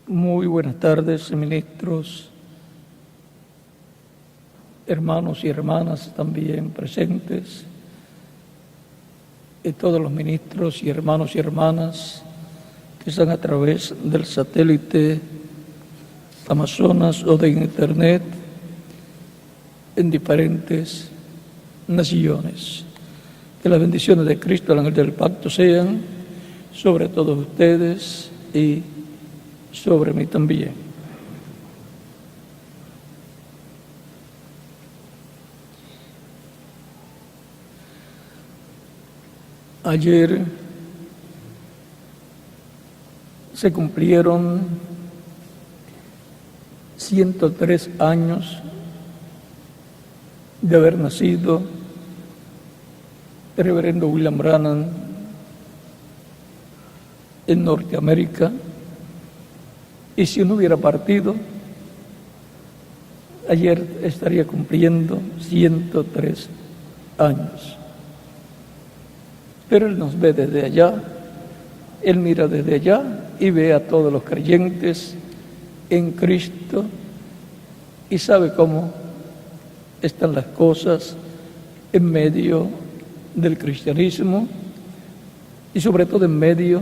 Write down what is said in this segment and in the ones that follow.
Muy buenas tardes, ministros, hermanos y hermanas también presentes, y todos los ministros y hermanas que están a través del satélite Amazonas o de Internet en diferentes naciones. Que las bendiciones de Cristo, el ángel del pacto, sean sobre todos ustedes y sobre mí también. Ayer se cumplieron 103 años de haber nacido el reverendo William Branham en Norteamérica. Y si no hubiera partido, ayer estaría cumpliendo 103 años. Pero Él nos ve desde allá, Él mira desde allá y ve a todos los creyentes en Cristo y sabe cómo están las cosas en medio del cristianismo y sobre todo en medio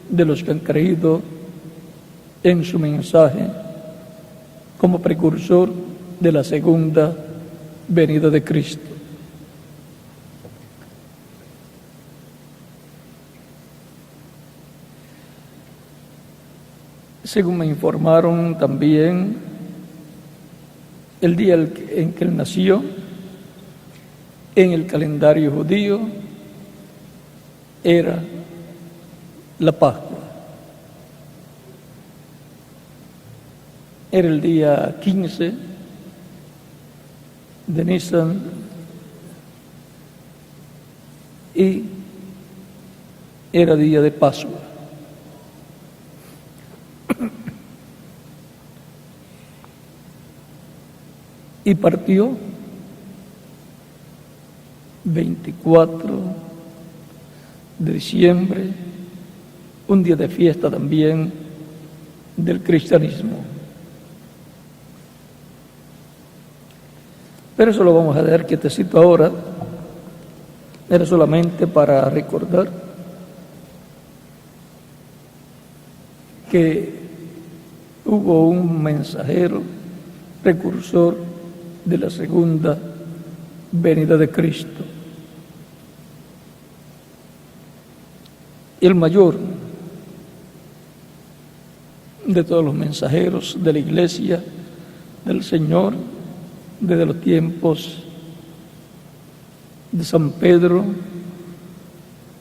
de los que han creído en su mensaje como precursor de la segunda venida de Cristo. Según me informaron también, el día en que Él nació, en el calendario judío, era la Pascua. Era el día 15 de Nisan y era día de Pascua. Y partió 24 de diciembre, un día de fiesta también del cristianismo. Pero eso lo vamos a dejar quietecito ahora. Era solamente para recordar que hubo un mensajero precursor de la segunda venida de Cristo. El mayor de todos los mensajeros de la Iglesia del Señor desde los tiempos de San Pedro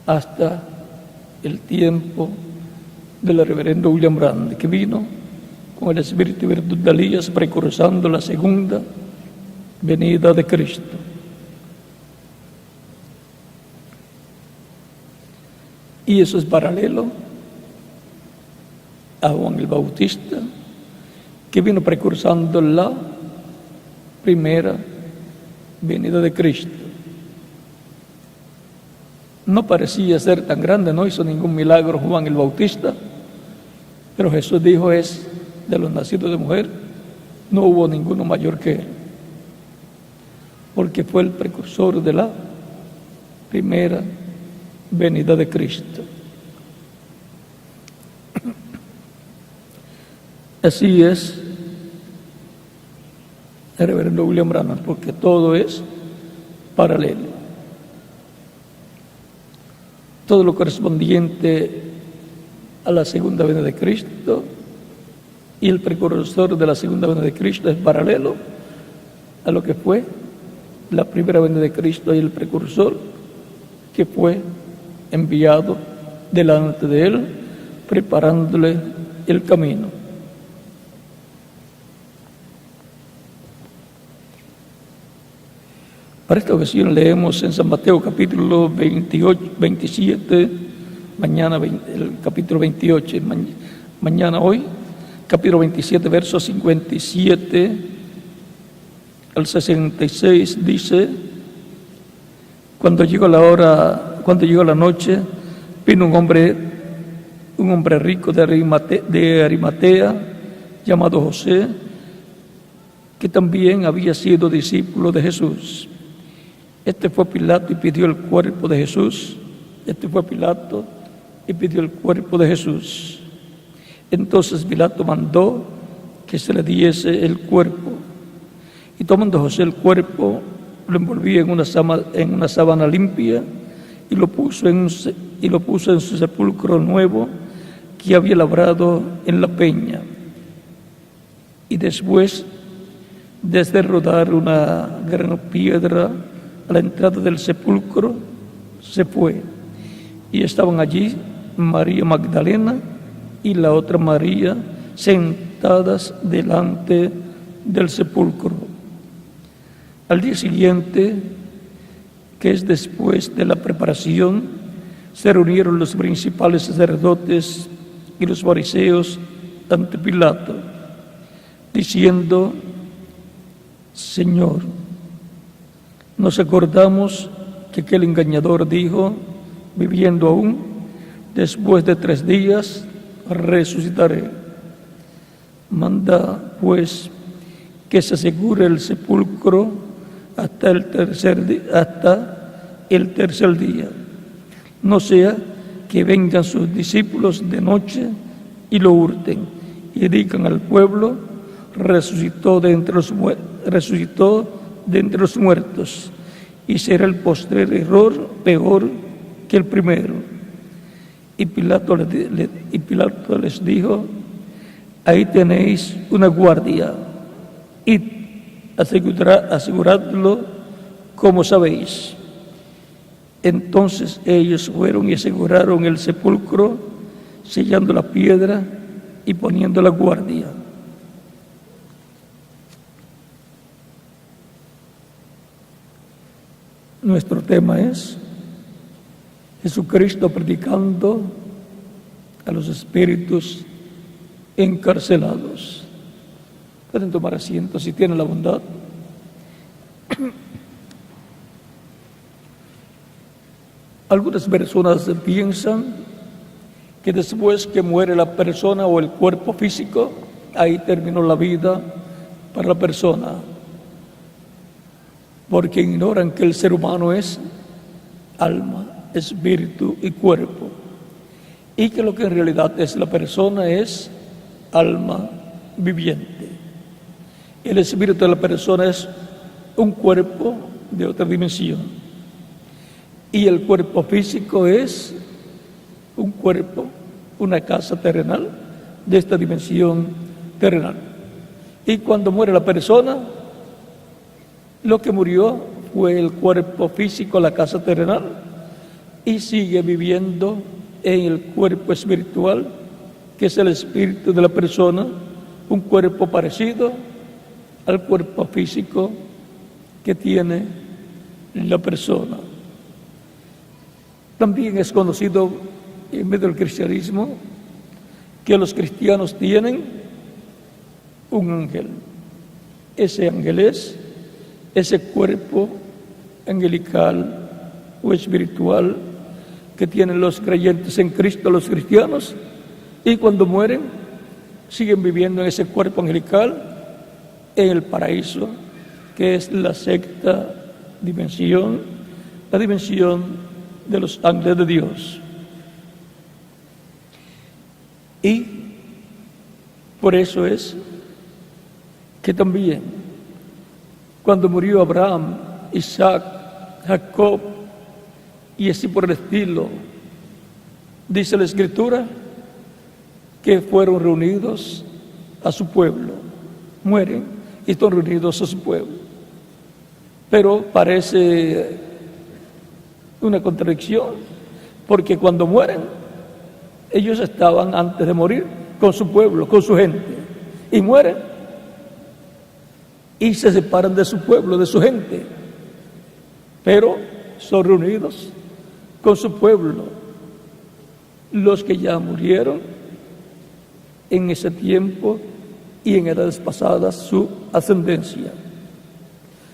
hasta el tiempo del reverendo William Branham, que vino con el espíritu y virtud de Elías precursando la segunda venida de Cristo. Y eso es paralelo a Juan el Bautista, que vino precursando la primera venida de Cristo. No parecía ser tan grande, no hizo ningún milagro Juan el Bautista, pero Jesús dijo: es de los nacidos de mujer, no hubo ninguno mayor que él, porque fue el precursor de la primera venida de Cristo. Así es el reverendo William Branham, porque todo es paralelo. Todo lo correspondiente a la segunda venida de Cristo y el precursor de la segunda venida de Cristo es paralelo a lo que fue la primera venida de Cristo y el precursor que fue enviado delante de Él, preparándole el camino. Para esta ocasión leemos en San Mateo capítulo 27, mañana el capítulo 28, mañana hoy, capítulo 27, versos 57 al 66, dice: cuando llegó la noche, vino un hombre un hombre rico de Arimatea, llamado José, que también había sido discípulo de Jesús. Este fue Pilato y pidió el cuerpo de Jesús. Entonces Pilato mandó que se le diese el cuerpo. Y tomando José el cuerpo, lo envolvía en una sábana limpia y lo puso en su sepulcro nuevo que había labrado en la peña. Y después, desde rodar una gran piedra a la entrada del sepulcro, se fue. Y estaban allí María Magdalena y la otra María sentadas delante del sepulcro. Al día siguiente, que es después de la preparación, se reunieron los principales sacerdotes y los fariseos ante Pilato, diciendo: Señor, nos acordamos que aquel engañador dijo, viviendo aún, después de 3 días resucitaré. Manda, pues, que se asegure el sepulcro hasta el tercer día, no sea que vengan sus discípulos de noche y lo hurten y digan al pueblo: resucitó de entre los muertos, y será el postrer error peor que el primero. Y Pilato les dijo: ahí tenéis una guardia, id, aseguradlo como sabéis. Entonces ellos fueron y aseguraron el sepulcro, sellando la piedra y poniendo la guardia. Nuestro tema es Jesucristo predicando a los espíritus encarcelados. Pueden tomar asiento si tienen la bondad. Algunas personas piensan que después que muere la persona o el cuerpo físico, ahí terminó la vida para la persona, porque ignoran que el ser humano es alma, espíritu y cuerpo, y que lo que en realidad es la persona es alma viviente. El espíritu de la persona es un cuerpo de otra dimensión, y el cuerpo físico es un cuerpo, una casa terrenal de esta dimensión terrenal. Y cuando muere la persona, lo que murió fue el cuerpo físico, la casa terrenal, y sigue viviendo en el cuerpo espiritual, que es el espíritu de la persona, un cuerpo parecido al cuerpo físico que tiene la persona. También es conocido en medio del cristianismo que los cristianos tienen un ángel. Ese ángel es ese cuerpo angelical o espiritual que tienen los creyentes en Cristo, los cristianos, y cuando mueren siguen viviendo en ese cuerpo angelical en el paraíso, que es la sexta dimensión, la dimensión de los ángeles de Dios. Y por eso es que también cuando murió Abraham, Isaac, Jacob y así por el estilo, dice la Escritura que fueron reunidos a su pueblo, mueren y están reunidos a su pueblo. Pero parece una contradicción, porque cuando mueren, ellos estaban antes de morir con su pueblo, con su gente, y mueren y se separan de su pueblo, de su gente, pero son reunidos con su pueblo, los que ya murieron en ese tiempo y en edades pasadas, su ascendencia.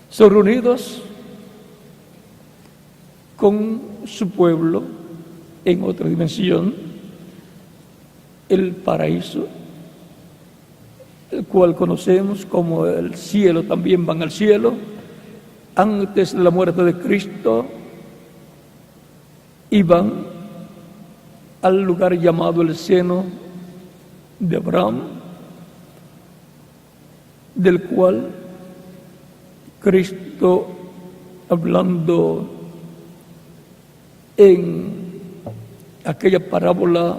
Son reunidos con su pueblo en otra dimensión, el paraíso, el cual conocemos como el cielo, también van al cielo. Antes de la muerte de Cristo, iban al lugar llamado el seno de Abraham, del cual Cristo, hablando en aquella parábola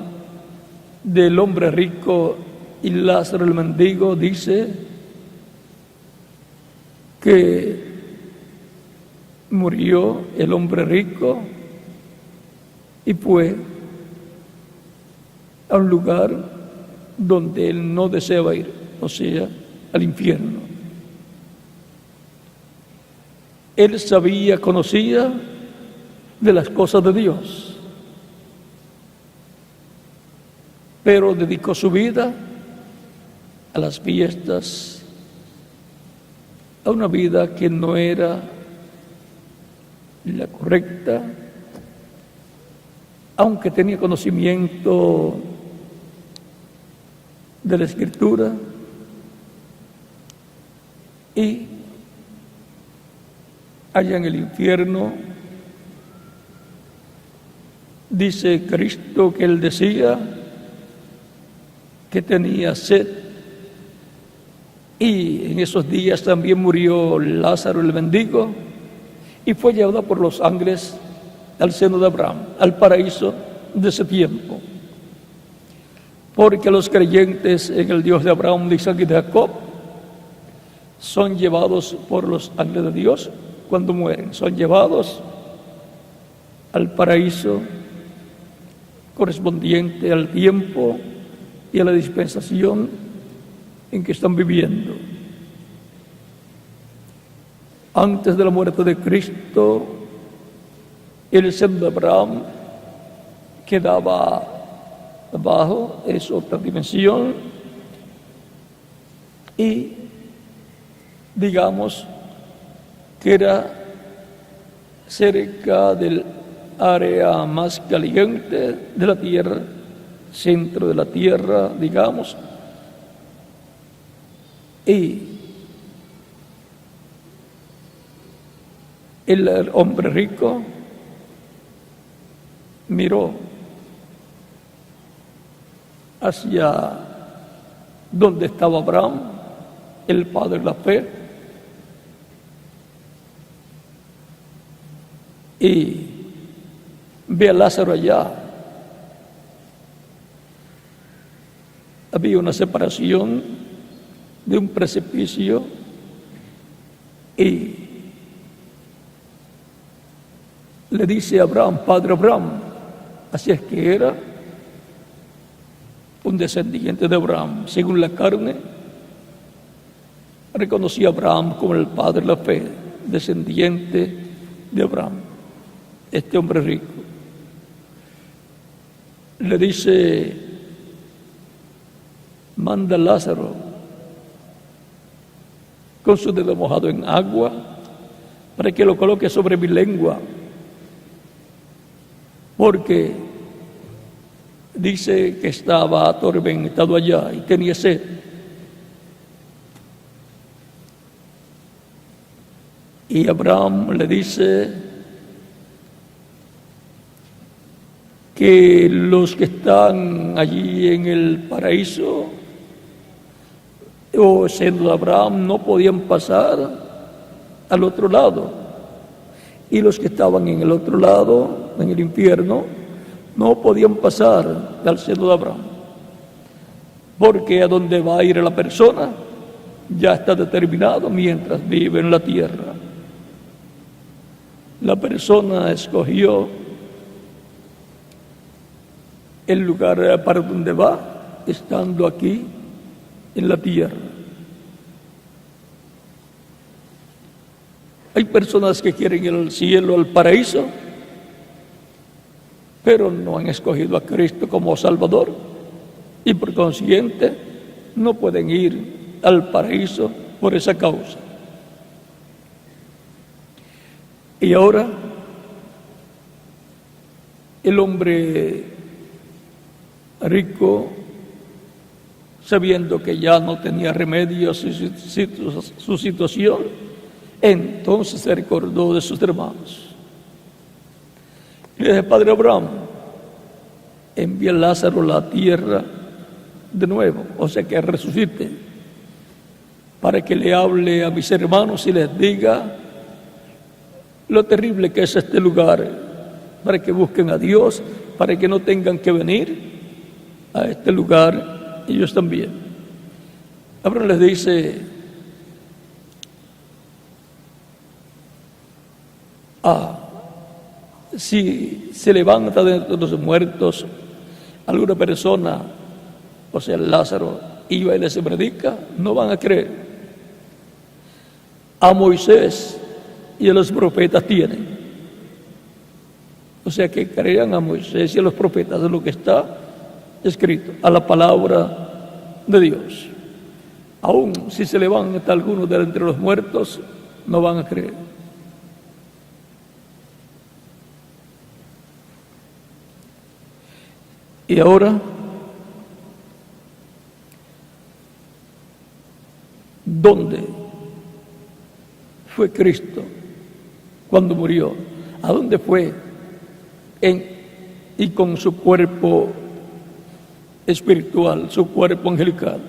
del hombre rico y Lázaro el mendigo, dice que murió el hombre rico y fue a un lugar donde él no deseaba ir, o sea, al infierno. Él sabía, conocía de las cosas de Dios, pero dedicó su vida a las fiestas, a una vida que no era la correcta, aunque tenía conocimiento de la Escritura, y allá en el infierno dice Cristo que él decía que tenía sed, y en esos días también murió Lázaro el mendigo y fue llevado por los ángeles al seno de Abraham, al paraíso de ese tiempo. Porque los creyentes en el Dios de Abraham, de Isaac y de Jacob son llevados por los ángeles de Dios cuando mueren, son llevados al paraíso correspondiente al tiempo y a la dispensación en que están viviendo. Antes de la muerte de Cristo, el seno de Abraham quedaba abajo, es otra dimensión, y digamos que era cerca del área más caliente de la tierra, centro de la tierra, digamos, y el hombre rico miró hacia donde estaba Abraham, el padre de la fe, y ve a Lázaro allá. Había una separación de un precipicio y le dice a Abraham, padre Abraham, así es que era un descendiente de Abraham. Según la carne, reconocía a Abraham como el padre de la fe, descendiente de Abraham, este hombre rico. Le dice, manda a Lázaro con su dedo mojado en agua para que lo coloque sobre mi lengua, porque dice que estaba atormentado allá y tenía sed. Y Abraham le dice que los que están allí en el paraíso o siendo de Abraham no podían pasar al otro lado, y los que estaban en el otro lado, en el infierno, no podían pasar al seno de Abraham, porque a donde va a ir la persona ya está determinado mientras vive en la tierra. La persona escogió el lugar para donde va, estando aquí en la tierra. Hay personas que quieren ir al cielo, al paraíso, pero no han escogido a Cristo como Salvador y por consiguiente no pueden ir al paraíso por esa causa. Y ahora el hombre rico sabiendo que ya no tenía remedio su situación, entonces se recordó de sus hermanos. Y le dice: Padre Abraham, envía a Lázaro a la tierra de nuevo, o sea, que resucite, para que le hable a mis hermanos y les diga lo terrible que es este lugar, para que busquen a Dios, para que no tengan que venir a este lugar ellos también. Abraham les dice: si se levanta de los muertos alguna persona, o sea, Lázaro, iba y les predica, no van a creer. A Moisés y a los profetas tienen. O sea, que crean a Moisés y a los profetas de lo que está escrito, a la palabra de Dios. Aún si se levanta alguno de entre los muertos, no van a creer. Y ahora, ¿dónde fue Cristo cuando murió? ¿A dónde fue? Y con su cuerpo espiritual, su cuerpo angelical.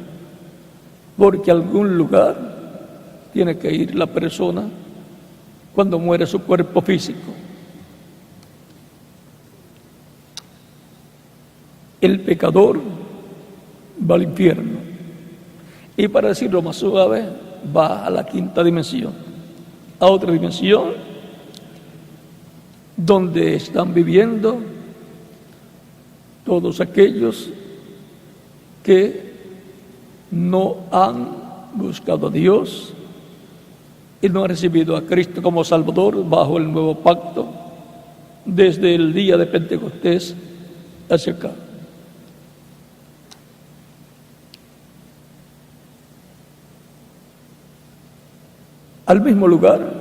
Porque a algún lugar tiene que ir la persona cuando muere su cuerpo físico. El pecador va al infierno. Y para decirlo más suave, va a la quinta dimensión, a otra dimensión donde están viviendo todos aquellos que no han buscado a Dios y no han recibido a Cristo como Salvador bajo el nuevo pacto desde el día de Pentecostés hacia acá. Al mismo lugar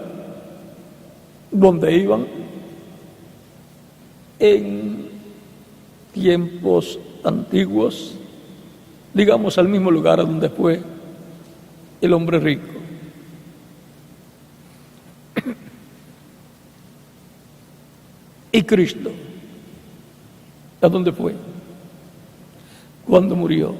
donde iban en tiempos antiguos, digamos al mismo lugar a donde fue el hombre rico. Y Cristo, ¿a dónde fue? Cuando murió.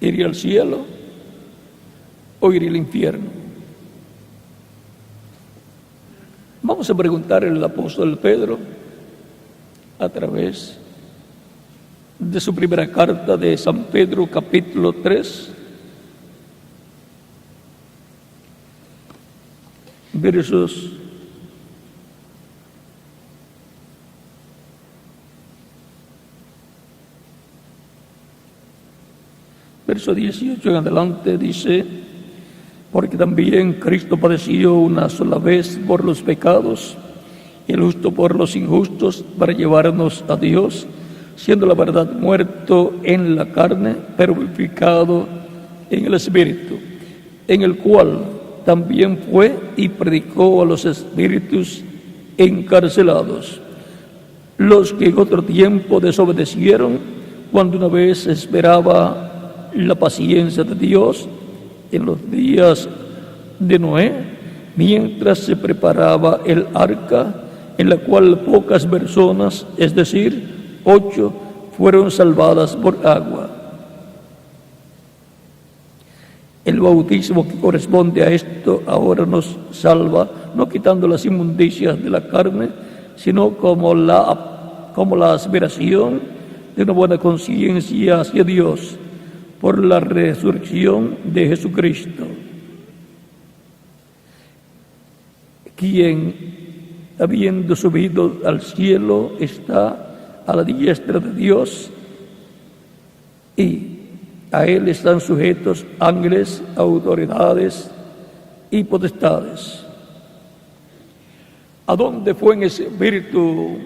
¿Iría al cielo o iría al infierno? Vamos a preguntar al apóstol Pedro a través de su primera carta de San Pedro, capítulo 3, versos 18 en adelante, dice: porque también Cristo padeció una sola vez por los pecados, y el justo por los injustos, para llevarnos a Dios, siendo la verdad muerto en la carne, pero vivificado en el Espíritu, en el cual también fue y predicó a los espíritus encarcelados, los que en otro tiempo desobedecieron, cuando una vez esperaba la paciencia de Dios en los días de Noé, mientras se preparaba el arca, en la cual pocas personas, es decir, 8, fueron salvadas por agua. El bautismo que corresponde a esto ahora nos salva, no quitando las inmundicias de la carne, sino como la aspiración de una buena conciencia hacia Dios, por la resurrección de Jesucristo, quien, habiendo subido al cielo, está a la diestra de Dios, y a Él están sujetos ángeles, autoridades y potestades. ¿A dónde fue en ese espíritu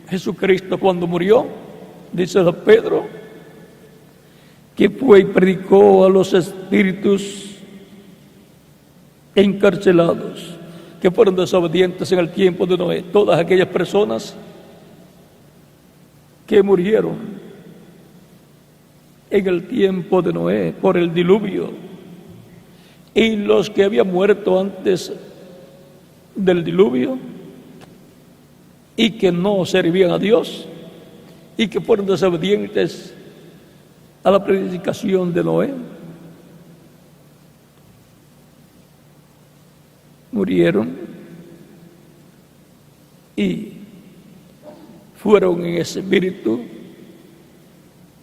Jesucristo cuando murió? Dice San Pedro, que fue y predicó a los espíritus encarcelados, que fueron desobedientes en el tiempo de Noé, todas aquellas personas que murieron en el tiempo de Noé por el diluvio, y los que habían muerto antes del diluvio y que no servían a Dios y que fueron desobedientes a la predicación de Noé, murieron y fueron en espíritu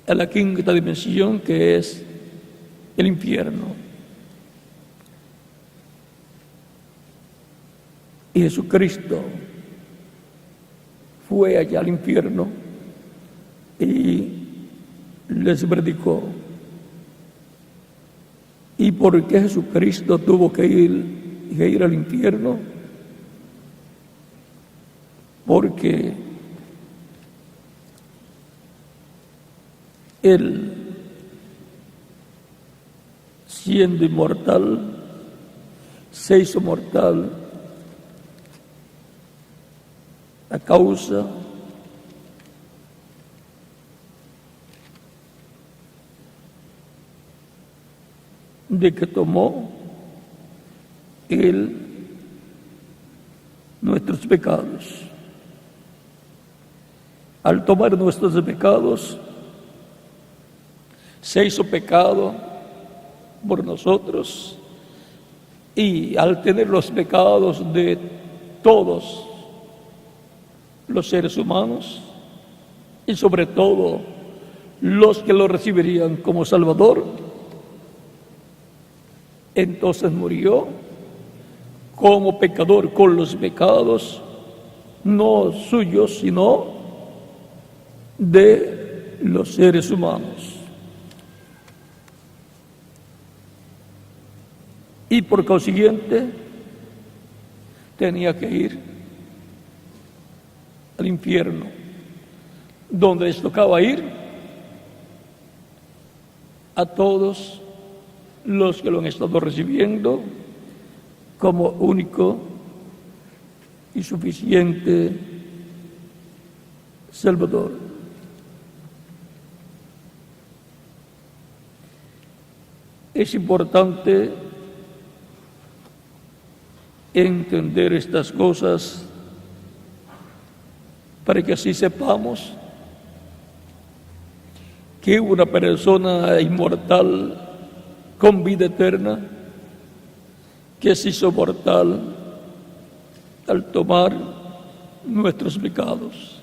a la quinta dimensión, que es el infierno. Y Jesucristo fue allá al infierno y les predicó. ¿Y por qué Jesucristo tuvo que ir al infierno? Porque Él, siendo inmortal, se hizo mortal a causa de que tomó Él nuestros pecados. Al tomar nuestros pecados, se hizo pecado por nosotros, y al tener los pecados de todos los seres humanos, y sobre todo los que lo recibirían como Salvador, entonces murió como pecador con los pecados, no suyos, sino de los seres humanos. Y por consiguiente tenía que ir al infierno, donde les tocaba ir a todos los que lo han estado recibiendo como único y suficiente Salvador. Es importante entender estas cosas para que así sepamos que una persona inmortal con vida eterna, que se hizo mortal al tomar nuestros pecados,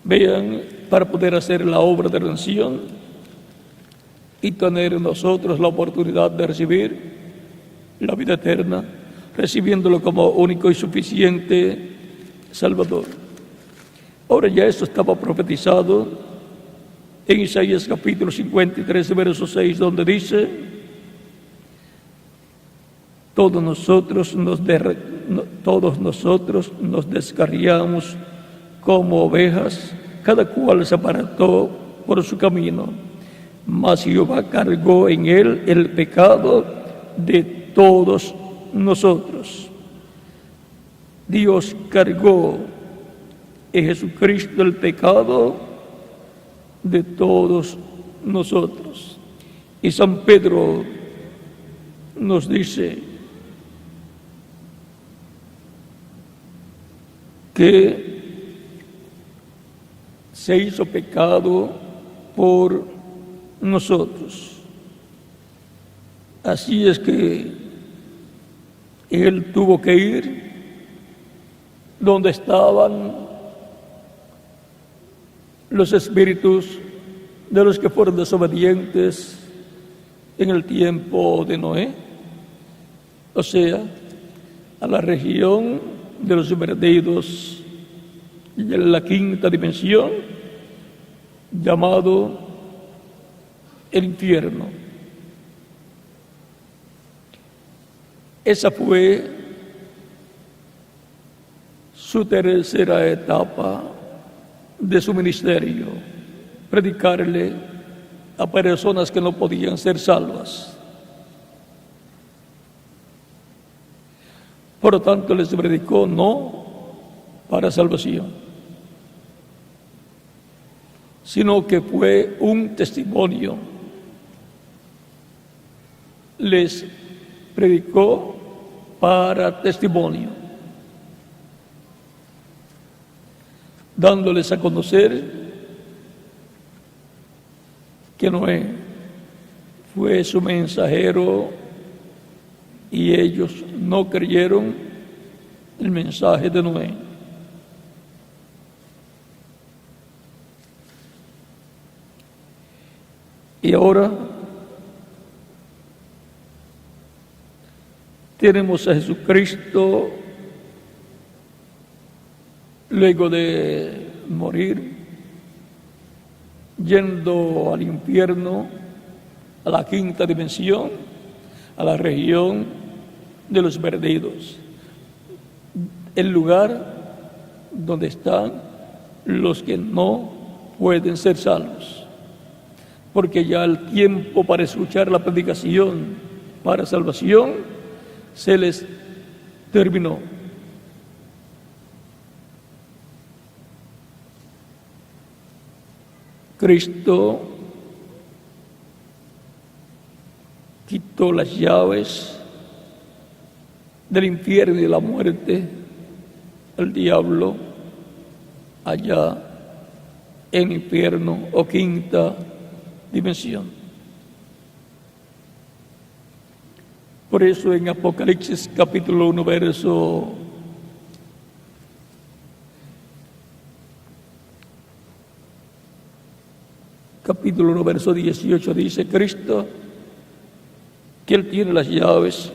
Vean, para poder hacer la obra de redención y tener nosotros la oportunidad de recibir la vida eterna, recibiéndolo como único y suficiente Salvador. Ahora ya esto estaba profetizado en Isaías capítulo 53, verso 6, donde dice: todos nosotros nos descarriamos como ovejas, cada cual se apartó por su camino, mas Jehová cargó en él el pecado de todos nosotros. Dios cargó en Jesucristo el pecado de todos nosotros. Y San Pedro nos dice que se hizo pecado por nosotros. Así es que Él tuvo que ir donde estaban los espíritus de los que fueron desobedientes en el tiempo de Noé, o sea, a la región de los perdidos y en la quinta dimensión, llamado el infierno. Esa fue su tercera etapa de su ministerio, predicarle a personas que no podían ser salvas. Por lo tanto, les predicó no para salvación, sino que fue un testimonio. Les predicó para testimonio, dándoles a conocer que Noé fue su mensajero y ellos no creyeron el mensaje de Noé. Y ahora tenemos a Jesucristo, luego de morir, yendo al infierno, a la quinta dimensión, a la región de los perdidos, el lugar donde están los que no pueden ser salvos, porque ya el tiempo para escuchar la predicación para salvación se les terminó. Cristo quitó las llaves del infierno y de la muerte al diablo allá en el infierno o quinta dimensión. Por eso en Apocalipsis capítulo 1 verso 18 dice Cristo que Él tiene las llaves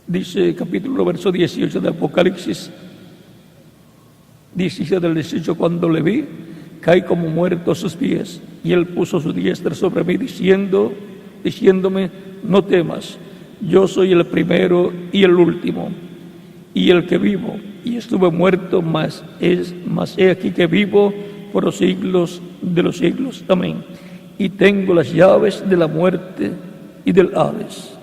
dice capítulo 1 verso 18 de Apocalipsis 17 del 18, cuando le vi, caí como muerto a sus pies, y Él puso su diestra sobre mí, diciéndome, no temas, yo soy el primero y el último, y el que vivo, y estuve muerto, mas he aquí que vivo por los siglos de los siglos. Amén. Y tengo las llaves de la muerte y del Hades.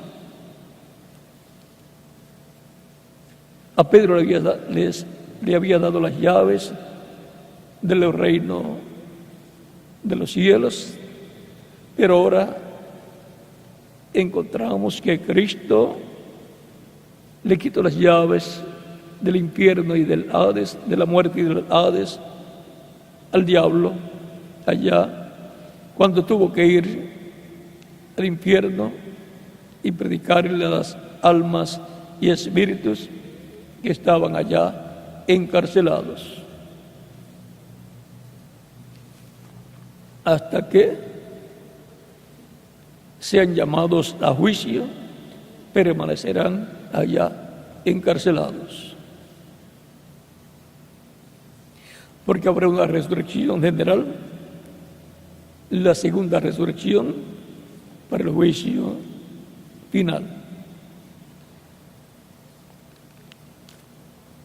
A Pedro le había dado las llaves del reino de los cielos, pero ahora encontramos que Cristo le quitó las llaves del infierno y del Hades, de la muerte y del Hades, al diablo, allá, cuando tuvo que ir al infierno y predicarle a las almas y espíritus que estaban allá encarcelados, hasta que sean llamados a juicio, permanecerán allá encarcelados. Porque habrá una resurrección general, la segunda resurrección para el juicio final.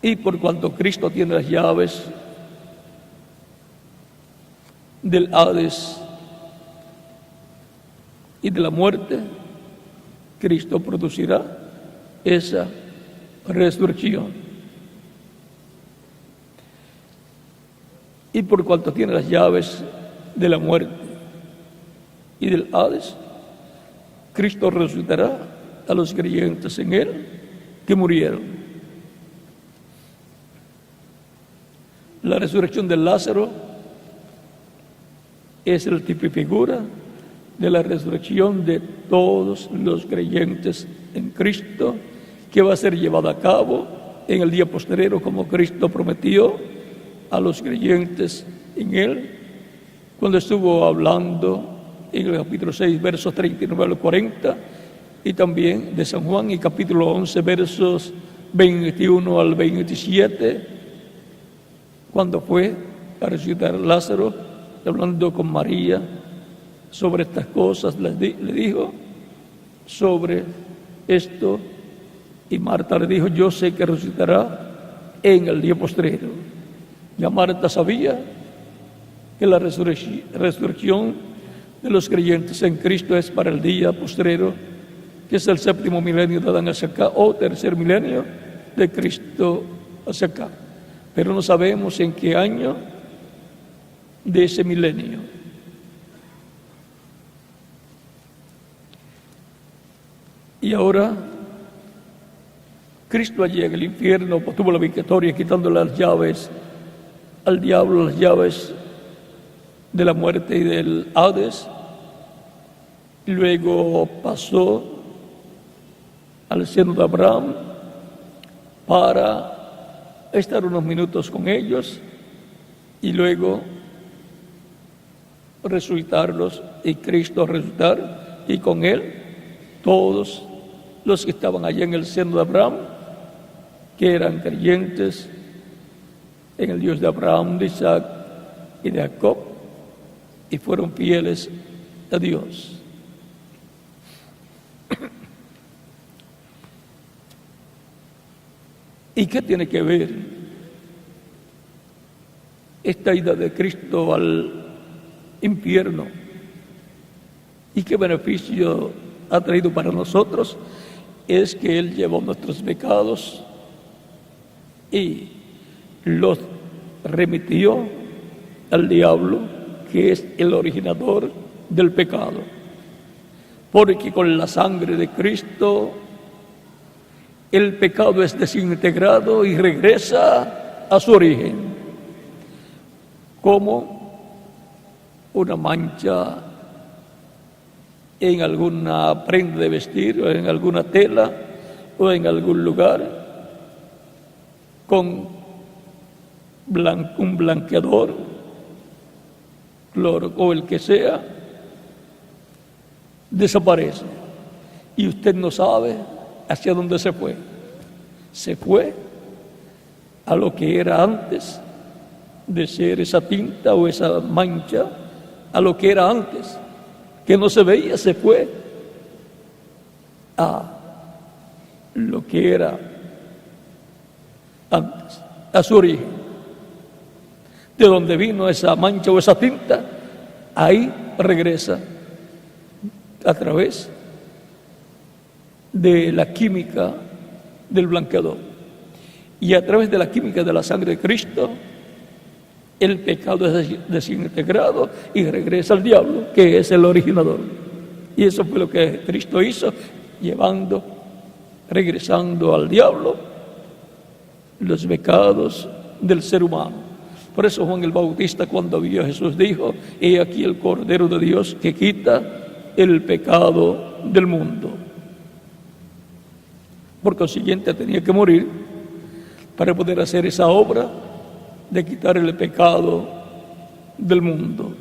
Y por cuanto Cristo tiene las llaves del Hades y de la muerte, Cristo producirá esa resurrección. Y por cuanto tiene las llaves de la muerte y del Hades, Cristo resucitará a los creyentes en Él que murieron. La resurrección de Lázaro es el tipo y figura de la resurrección de todos los creyentes en Cristo, que va a ser llevada a cabo en el día postrero, como Cristo prometió a los creyentes en Él, cuando estuvo hablando en el capítulo 6, versos 39 al 40, y también de San Juan, y capítulo 11, versos 21 al 27, cuando fue a resucitar a Lázaro, hablando con María sobre estas cosas, le dijo sobre esto, y Marta le dijo, yo sé que resucitará en el día postrero. Ya Marta sabía que la resurrección de los creyentes en Cristo es para el día postrero, que es el séptimo milenio de Adán hacia acá, o tercer milenio de Cristo hacia acá. Pero no sabemos en qué año de ese milenio. Y ahora, Cristo allí en el infierno tuvo la victoria, quitando las llaves al diablo, las llaves de la muerte y del Hades. Luego pasó al seno de Abraham para estar unos minutos con ellos y luego resucitarlos, y Cristo resucitar, y con él todos los que estaban allá en el seno de Abraham, que eran creyentes en el Dios de Abraham, de Isaac y de Jacob, y fueron fieles a Dios. ¿Y qué tiene que ver esta ida de Cristo al infierno? ¿Y qué beneficio ha traído para nosotros? Es que Él llevó nuestros pecados y los remitió al diablo, que es el originador del pecado. Porque con la sangre de Cristo el pecado es desintegrado y regresa a su origen, como una mancha en alguna prenda de vestir, o en alguna tela, o en algún lugar, con un blanqueador, cloro o el que sea, desaparece. Y usted no sabe hacia dónde se fue. Se fue a lo que era antes de ser esa tinta o esa mancha, a lo que era antes, que no se veía. Se fue a lo que era antes, a su origen. De donde vino esa mancha o esa tinta, ahí regresa a través de la química del blanqueador. Y a través de la química de la sangre de Cristo, el pecado es desintegrado y regresa al diablo, que es el originador. Y eso fue lo que Cristo hizo, regresando al diablo los pecados del ser humano. Por eso Juan el Bautista, cuando vio a Jesús, dijo: he aquí el Cordero de Dios que quita el pecado del mundo. Por consiguiente, tenía que morir para poder hacer esa obra de quitar el pecado del mundo.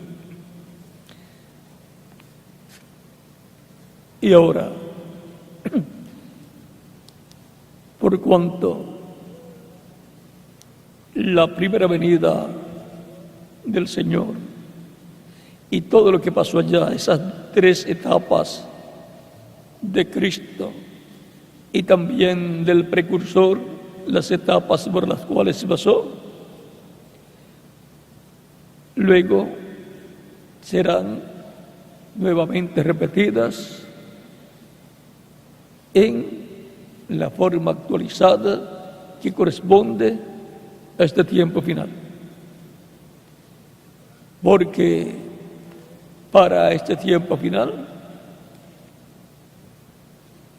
Y ahora, por cuanto la primera venida del Señor y todo lo que pasó allá, esas 3 etapas de Cristo y también del precursor, las etapas por las cuales se pasó, luego serán nuevamente repetidas en la forma actualizada que corresponde a este tiempo final. Porque para este tiempo final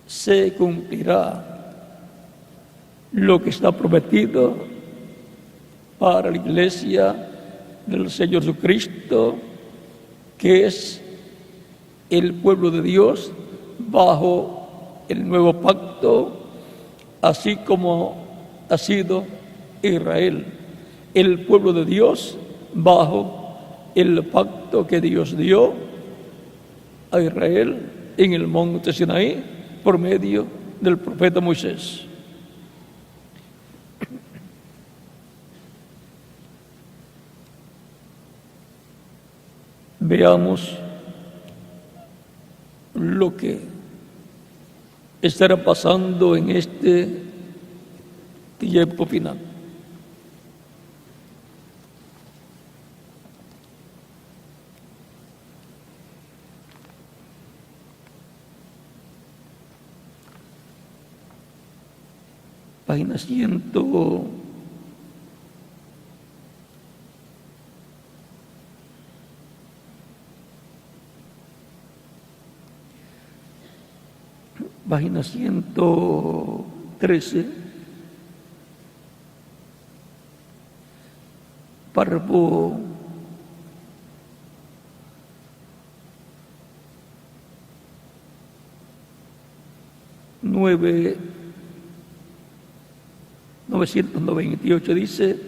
se cumplirá lo que está prometido para la iglesia del Señor Jesucristo, que es el pueblo de Dios bajo el nuevo pacto, así como ha sido Israel, el pueblo de Dios bajo el pacto que Dios dio a Israel en el monte Sinaí por medio del profeta Moisés. Veamos lo que estará pasando en este tiempo final. página 113, párrafo 998 dice: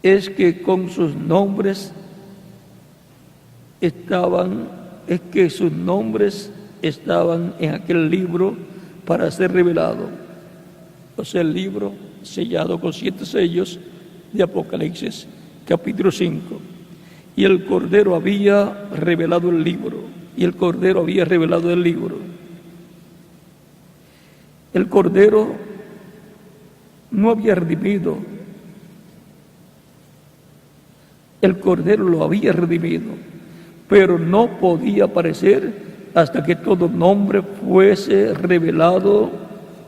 es que con sus nombres sus nombres estaban en aquel libro para ser revelado. O sea, el libro sellado con 7 sellos de Apocalipsis, capítulo 5. Y el Cordero había revelado el libro. Y el Cordero había revelado el libro. El Cordero no había redimido. El Cordero lo había redimido, pero no podía aparecer hasta que todo nombre fuese revelado,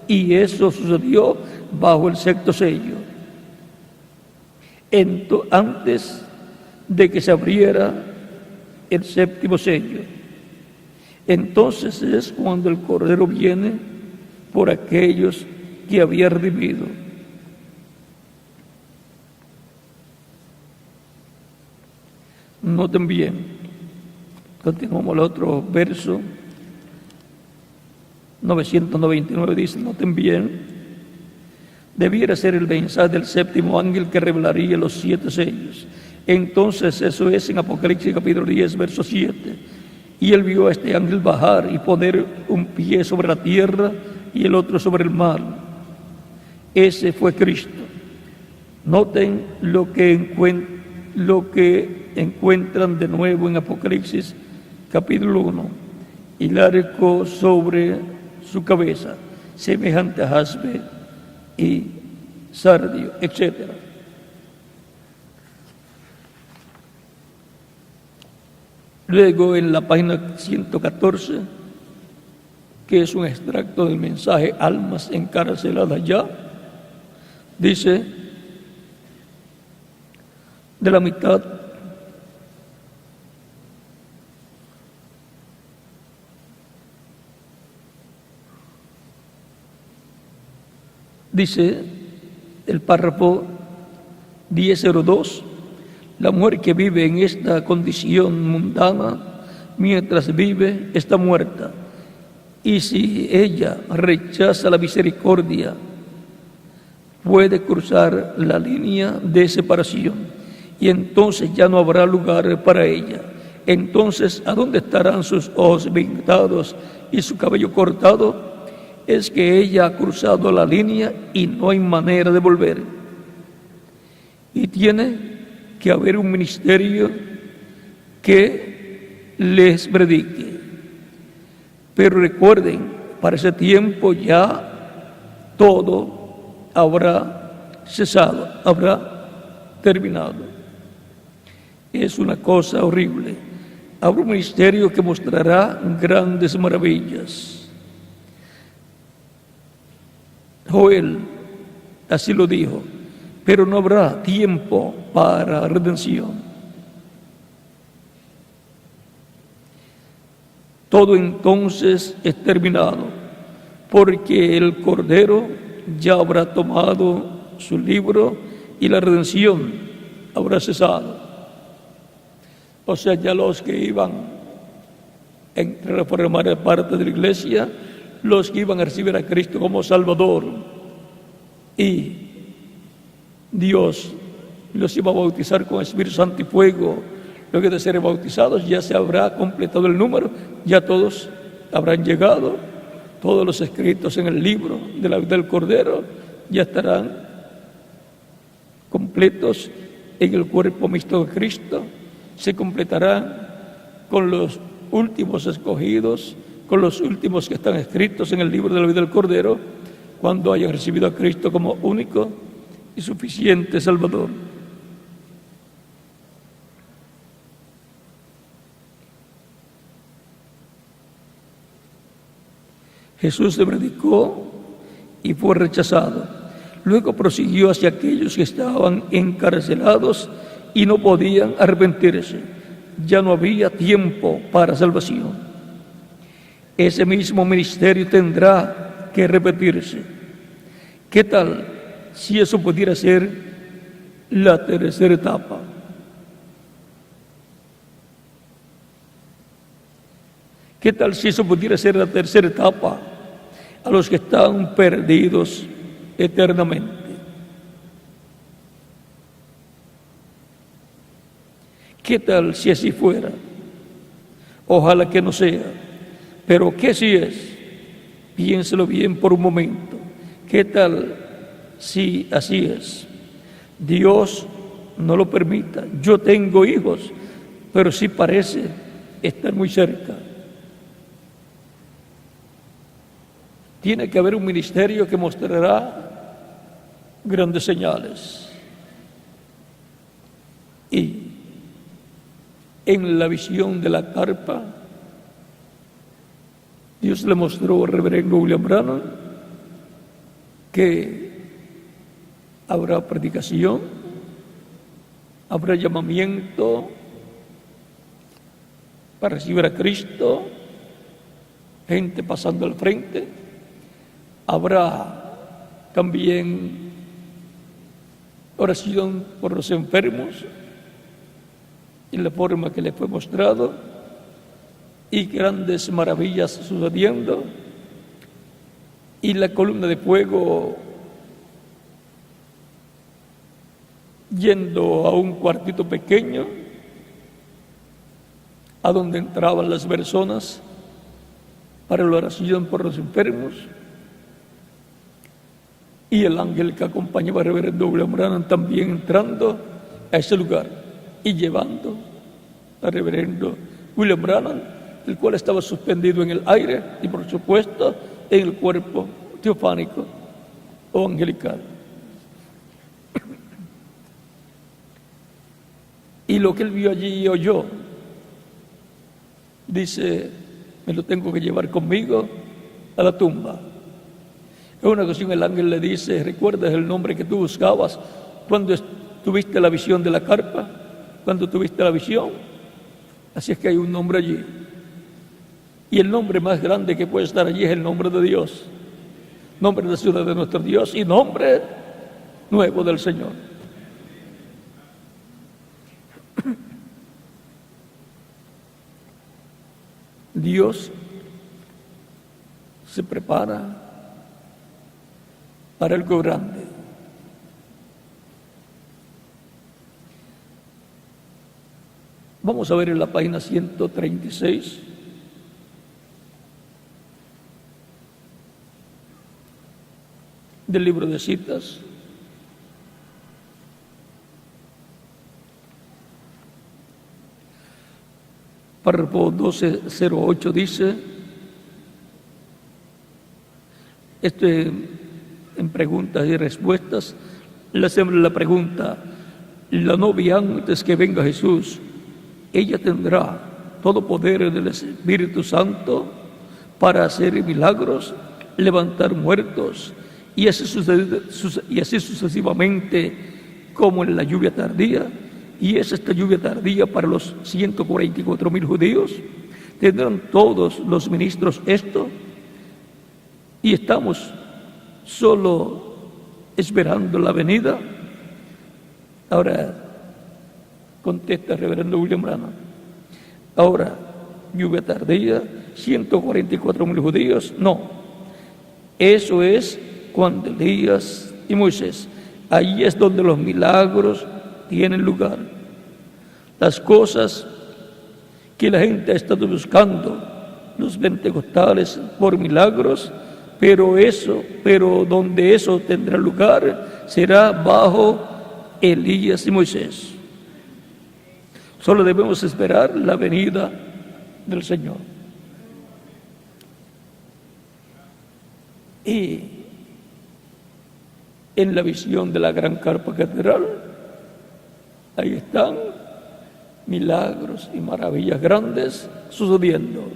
y eso sucedió bajo el 6º sello. Antes de que se abriera el 7º sello. Entonces es cuando el Cordero viene por aquellos que había redimido. Noten bien, continuamos el otro verso, 999 dice: noten bien, debiera ser el mensaje del 7º ángel que revelaría los 7 sellos. Entonces eso es en Apocalipsis capítulo 10, verso 7. Y él vio a este ángel bajar y poner un pie sobre la tierra y el otro sobre el mar. Ese fue Cristo. Noten lo que encuentran de nuevo en Apocalipsis capítulo 1. Y el arco sobre su cabeza, semejante a jaspe y sardio, etc. Luego en la página 114, que es un extracto del mensaje Almas encarceladas ya, dice: de la mitad dice el párrafo 1002: la mujer que vive en esta condición mundana mientras vive está muerta, y si ella rechaza la misericordia puede cruzar la línea de separación, y entonces ya no habrá lugar para ella. Entonces, ¿a dónde estarán sus ojos vendados y su cabello cortado? Es que ella ha cruzado la línea y no hay manera de volver. Y tiene que haber un ministerio que les predique. Pero recuerden, para ese tiempo ya todo habrá cesado, habrá terminado. Es una cosa horrible. Habrá un ministerio que mostrará grandes maravillas. Joel así lo dijo, pero no habrá tiempo para redención. Todo entonces es terminado, porque el Cordero ya habrá tomado su libro y la redención habrá cesado. O sea, ya los que iban a formar parte de la iglesia, los que iban a recibir a Cristo como Salvador, y Dios los iba a bautizar con Espíritu Santo y fuego. Luego de ser bautizados ya se habrá completado el número, ya todos habrán llegado, todos los escritos en el libro de la vida del Cordero ya estarán completos en el cuerpo mixto de Cristo. Se completarán con los últimos escogidos, con los últimos que están escritos en el libro de la vida del Cordero, cuando hayan recibido a Cristo como único y suficiente Salvador. Jesús se predicó y fue rechazado. Luego prosiguió hacia aquellos que estaban encarcelados y no podían arrepentirse. Ya no había tiempo para salvación. Ese mismo ministerio tendrá que repetirse. ¿Qué tal si eso pudiera ser la tercera etapa? ¿Qué tal si eso pudiera ser la tercera etapa a los que están perdidos eternamente? ¿Qué tal si así fuera? Ojalá que no sea. Pero ¿qué si es? Piénselo bien por un momento. ¿Qué tal si así es? Dios no lo permita. Yo tengo hijos, pero sí parece estar muy cerca. Tiene que haber un ministerio que mostrará grandes señales. Y en la visión de la carpa, Dios le mostró al reverendo William Branham que habrá predicación, habrá llamamiento para recibir a Cristo, gente pasando al frente, habrá también oración por los enfermos en la forma que le fue mostrado y grandes maravillas sucediendo, y la columna de fuego yendo a un cuartito pequeño a donde entraban las personas para la oración por los enfermos, y el ángel que acompañaba al reverendo William Branham también entrando a ese lugar y llevando al reverendo William Branham, el cual estaba suspendido en el aire y por supuesto en el cuerpo teofánico o angelical. Y lo que él vio allí y oyó, dice, me lo tengo que llevar conmigo a la tumba. En una ocasión el ángel le dice, ¿recuerdas el nombre que tú buscabas cuando tuviste la visión de la carpa? Cuando tuviste la visión. Así es que hay un nombre allí. Y el nombre más grande que puede estar allí es el nombre de Dios. Nombre de la ciudad de nuestro Dios y nombre nuevo del Señor. Dios se prepara para algo grande. Vamos a ver en la página 136. Del libro de citas. Párrafo 1208 dice, en preguntas y respuestas, le hacemos la pregunta, la novia antes que venga Jesús, ella tendrá todo poder del Espíritu Santo para hacer milagros, levantar muertos, y así sucesivamente como en la lluvia tardía. Y es esta lluvia tardía para los 144,000 judíos. ¿Tendrán todos los ministros esto? Y estamos solo esperando la venida. Ahora, contesta el reverendo William Branham. Ahora, lluvia tardía, 144,000 judíos. No, eso es cuando Elías y Moisés. Ahí es donde los milagros tienen lugar. Las cosas que la gente ha estado buscando, los pentecostales, por milagros, pero donde eso tendrá lugar será bajo Elías y Moisés. Solo debemos esperar la venida del Señor. Y en la visión de la gran carpa catedral, ahí están milagros y maravillas grandes sucediendo.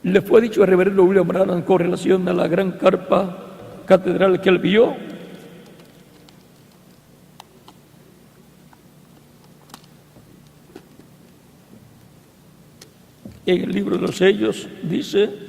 le fue dicho al reverendo William Branham con relación a la gran carpa catedral que él vio. En el libro de los sellos dice: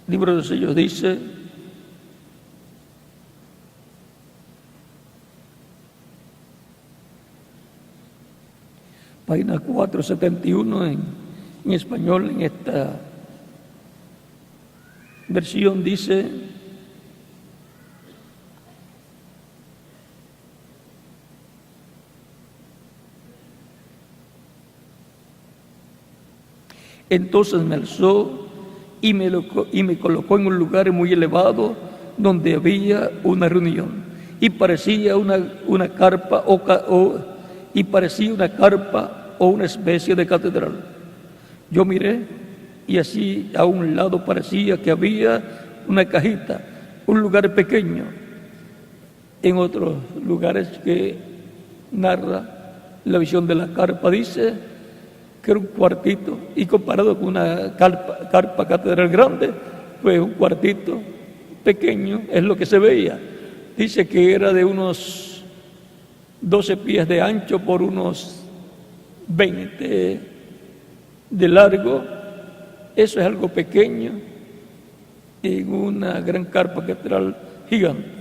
libro de los sellos dice: página 471 en español, en esta versión dice: entonces me alzó y me colocó en un lugar muy elevado donde había una reunión y parecía una carpa o una especie de catedral. Yo miré y así a un lado parecía que había una cajita, un lugar pequeño. En otros lugares que narra la visión de la carpa dice que era un cuartito, y comparado con una carpa catedral grande, pues un cuartito pequeño es lo que se veía. Dice que era de unos 12 pies de ancho por unos 20 de largo. Eso es algo pequeño en una gran carpa catedral gigante.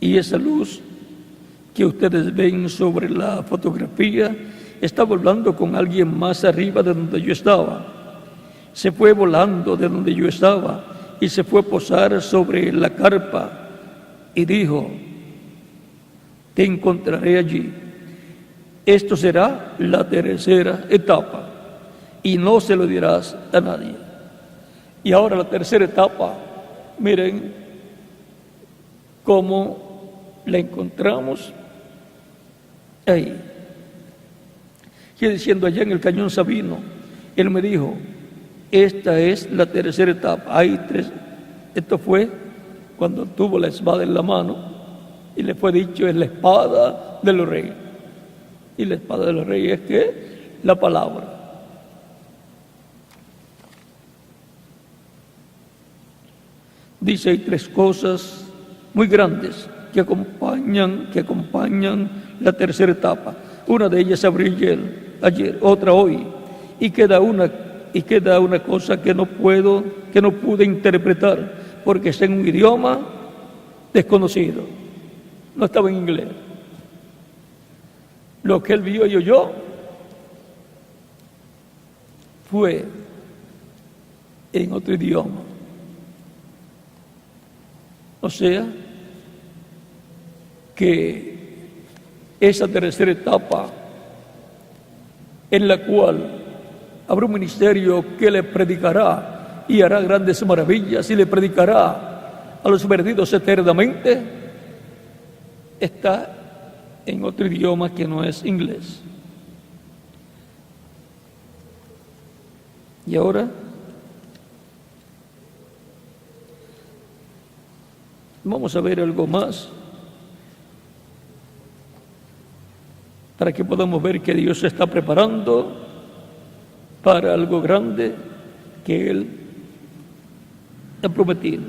Y esa luz que ustedes ven sobre la fotografía estaba volando con alguien más arriba de donde yo estaba. Se fue volando de donde yo estaba y se fue a posar sobre la carpa y dijo: te encontraré allí. Esto será la tercera etapa y no se lo dirás a nadie. Y ahora la tercera etapa, miren cómo la encontramos ahí. Y diciendo allá en el Cañón Sabino, él me dijo: esta es la tercera etapa. Hay tres. Esto fue cuando tuvo la espada en la mano y le fue dicho: es la espada de los reyes. Y la espada de los reyes es que la palabra. Dice: hay tres cosas muy grandes que acompañan la tercera etapa. Una de ellas abrió ayer, otra hoy, y queda una cosa que no pude interpretar, porque está en un idioma desconocido. No estaba en inglés. Lo que él vio y oyó fue en otro idioma. O sea, que esa tercera etapa en la cual habrá un ministerio que le predicará y hará grandes maravillas y le predicará a los perdidos eternamente, está en otro idioma que no es inglés. Y ahora vamos a ver algo más para que podamos ver que Dios se está preparando para algo grande que Él ha prometido.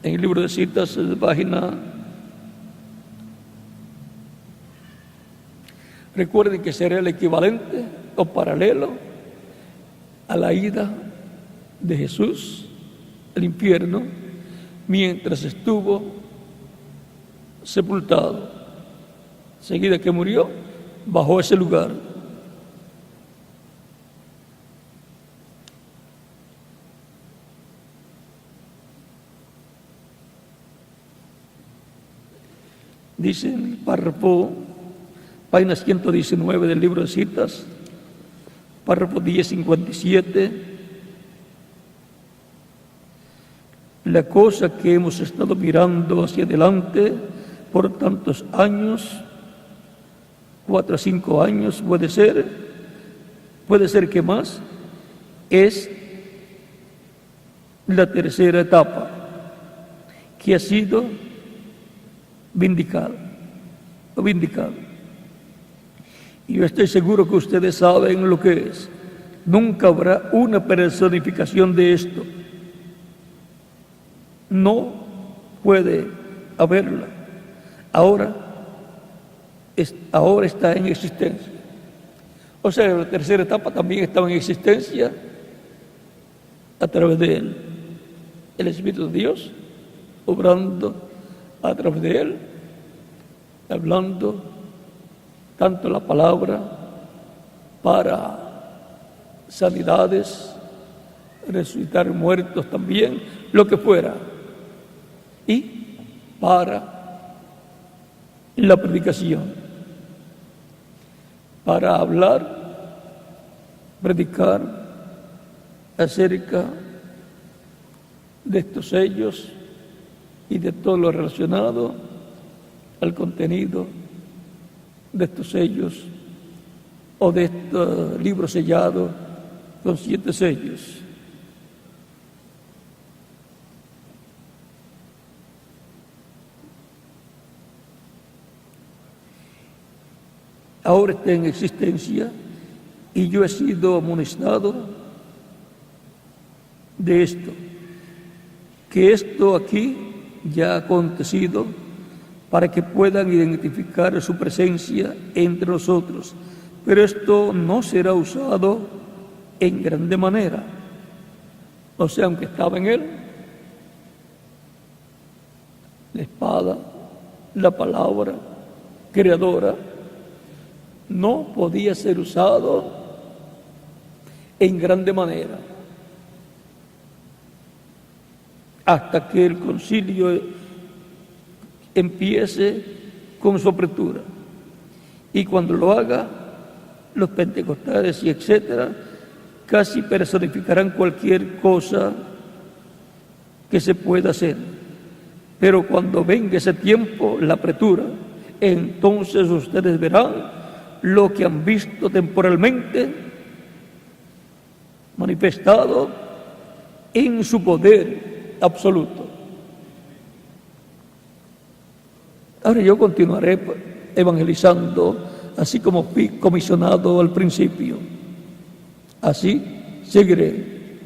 En el libro de citas, de página, recuerden que será el equivalente o paralelo a la ida de Jesús al infierno mientras estuvo sepultado. Enseguida que murió, bajó a ese lugar. Dice en el página 119 del libro de citas, párrafo 1057. La cosa que hemos estado mirando hacia adelante por tantos años, 4 a 5 años puede ser que más, es la tercera etapa que ha sido vindicada. Y yo estoy seguro que ustedes saben lo que es. Nunca habrá una personificación de esto. No puede haberla. Ahora está en existencia. O sea, la tercera etapa también estaba en existencia a través de Él. El Espíritu de Dios, obrando a través de Él, hablando tanto la palabra para sanidades, resucitar muertos también, lo que fuera, y para la predicación, para hablar, predicar acerca de estos sellos y de todo lo relacionado al contenido de estos sellos o de este libro sellado con 7 sellos. Ahora está en existencia y yo he sido amonestado de esto, que esto aquí ya ha acontecido para que puedan identificar su presencia entre nosotros, pero esto no será usado en grande manera. O sea, aunque estaba en Él, la espada, la palabra creadora, no podía ser usado en grande manera hasta que el concilio empiece con su apertura. Y cuando lo haga, los pentecostales y etcétera, casi personificarán cualquier cosa que se pueda hacer. Pero cuando venga ese tiempo, la apertura, entonces ustedes verán lo que han visto temporalmente manifestado en su poder absoluto. Ahora yo continuaré evangelizando, así como fui comisionado al principio. Así seguiré.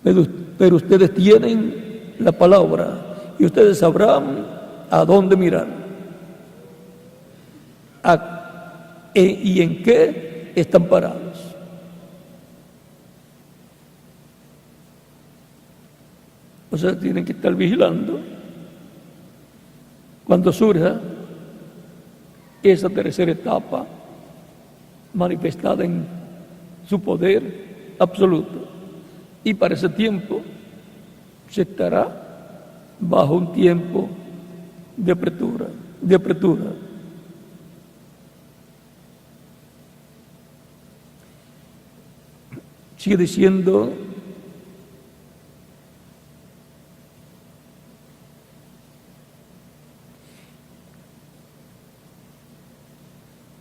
Pero ustedes tienen la palabra y ustedes sabrán a dónde mirar. ¿Y en qué están parados? O sea, tienen que estar vigilando cuando surja esa tercera etapa manifestada en su poder absoluto. Y para ese tiempo se estará bajo un tiempo de apertura. Sigue diciendo,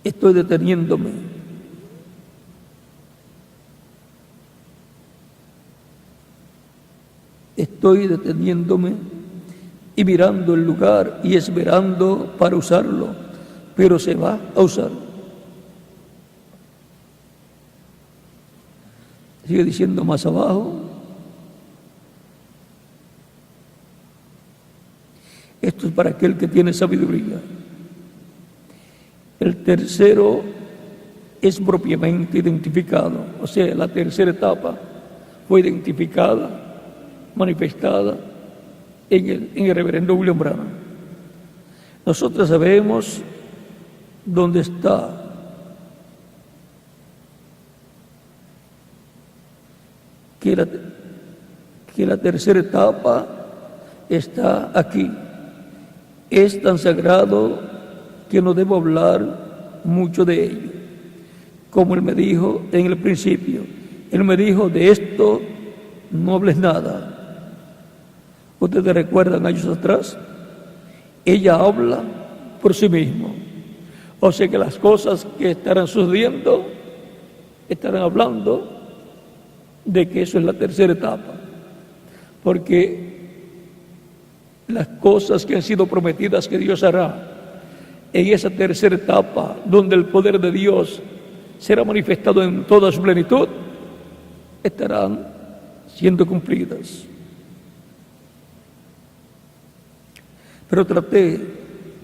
estoy deteniéndome. Estoy deteniéndome y mirando el lugar y esperando para usarlo, pero se va a usar. Sigue diciendo más abajo, esto es para aquel que tiene sabiduría. El tercero es propiamente identificado, o sea, la tercera etapa fue identificada, manifestada en el reverendo William Branham. Nosotros sabemos dónde está que la tercera etapa está aquí. Es tan sagrado que no debo hablar mucho de ello. Como Él me dijo en el principio, Él me dijo, de esto no hables nada. Ustedes recuerdan años atrás, ella habla por sí mismo. O sea que las cosas que estarán sucediendo, estarán hablando de que eso es la tercera etapa. Porque las cosas que han sido prometidas que Dios hará en esa tercera etapa, donde el poder de Dios será manifestado en toda su plenitud, estarán siendo cumplidas. Pero traté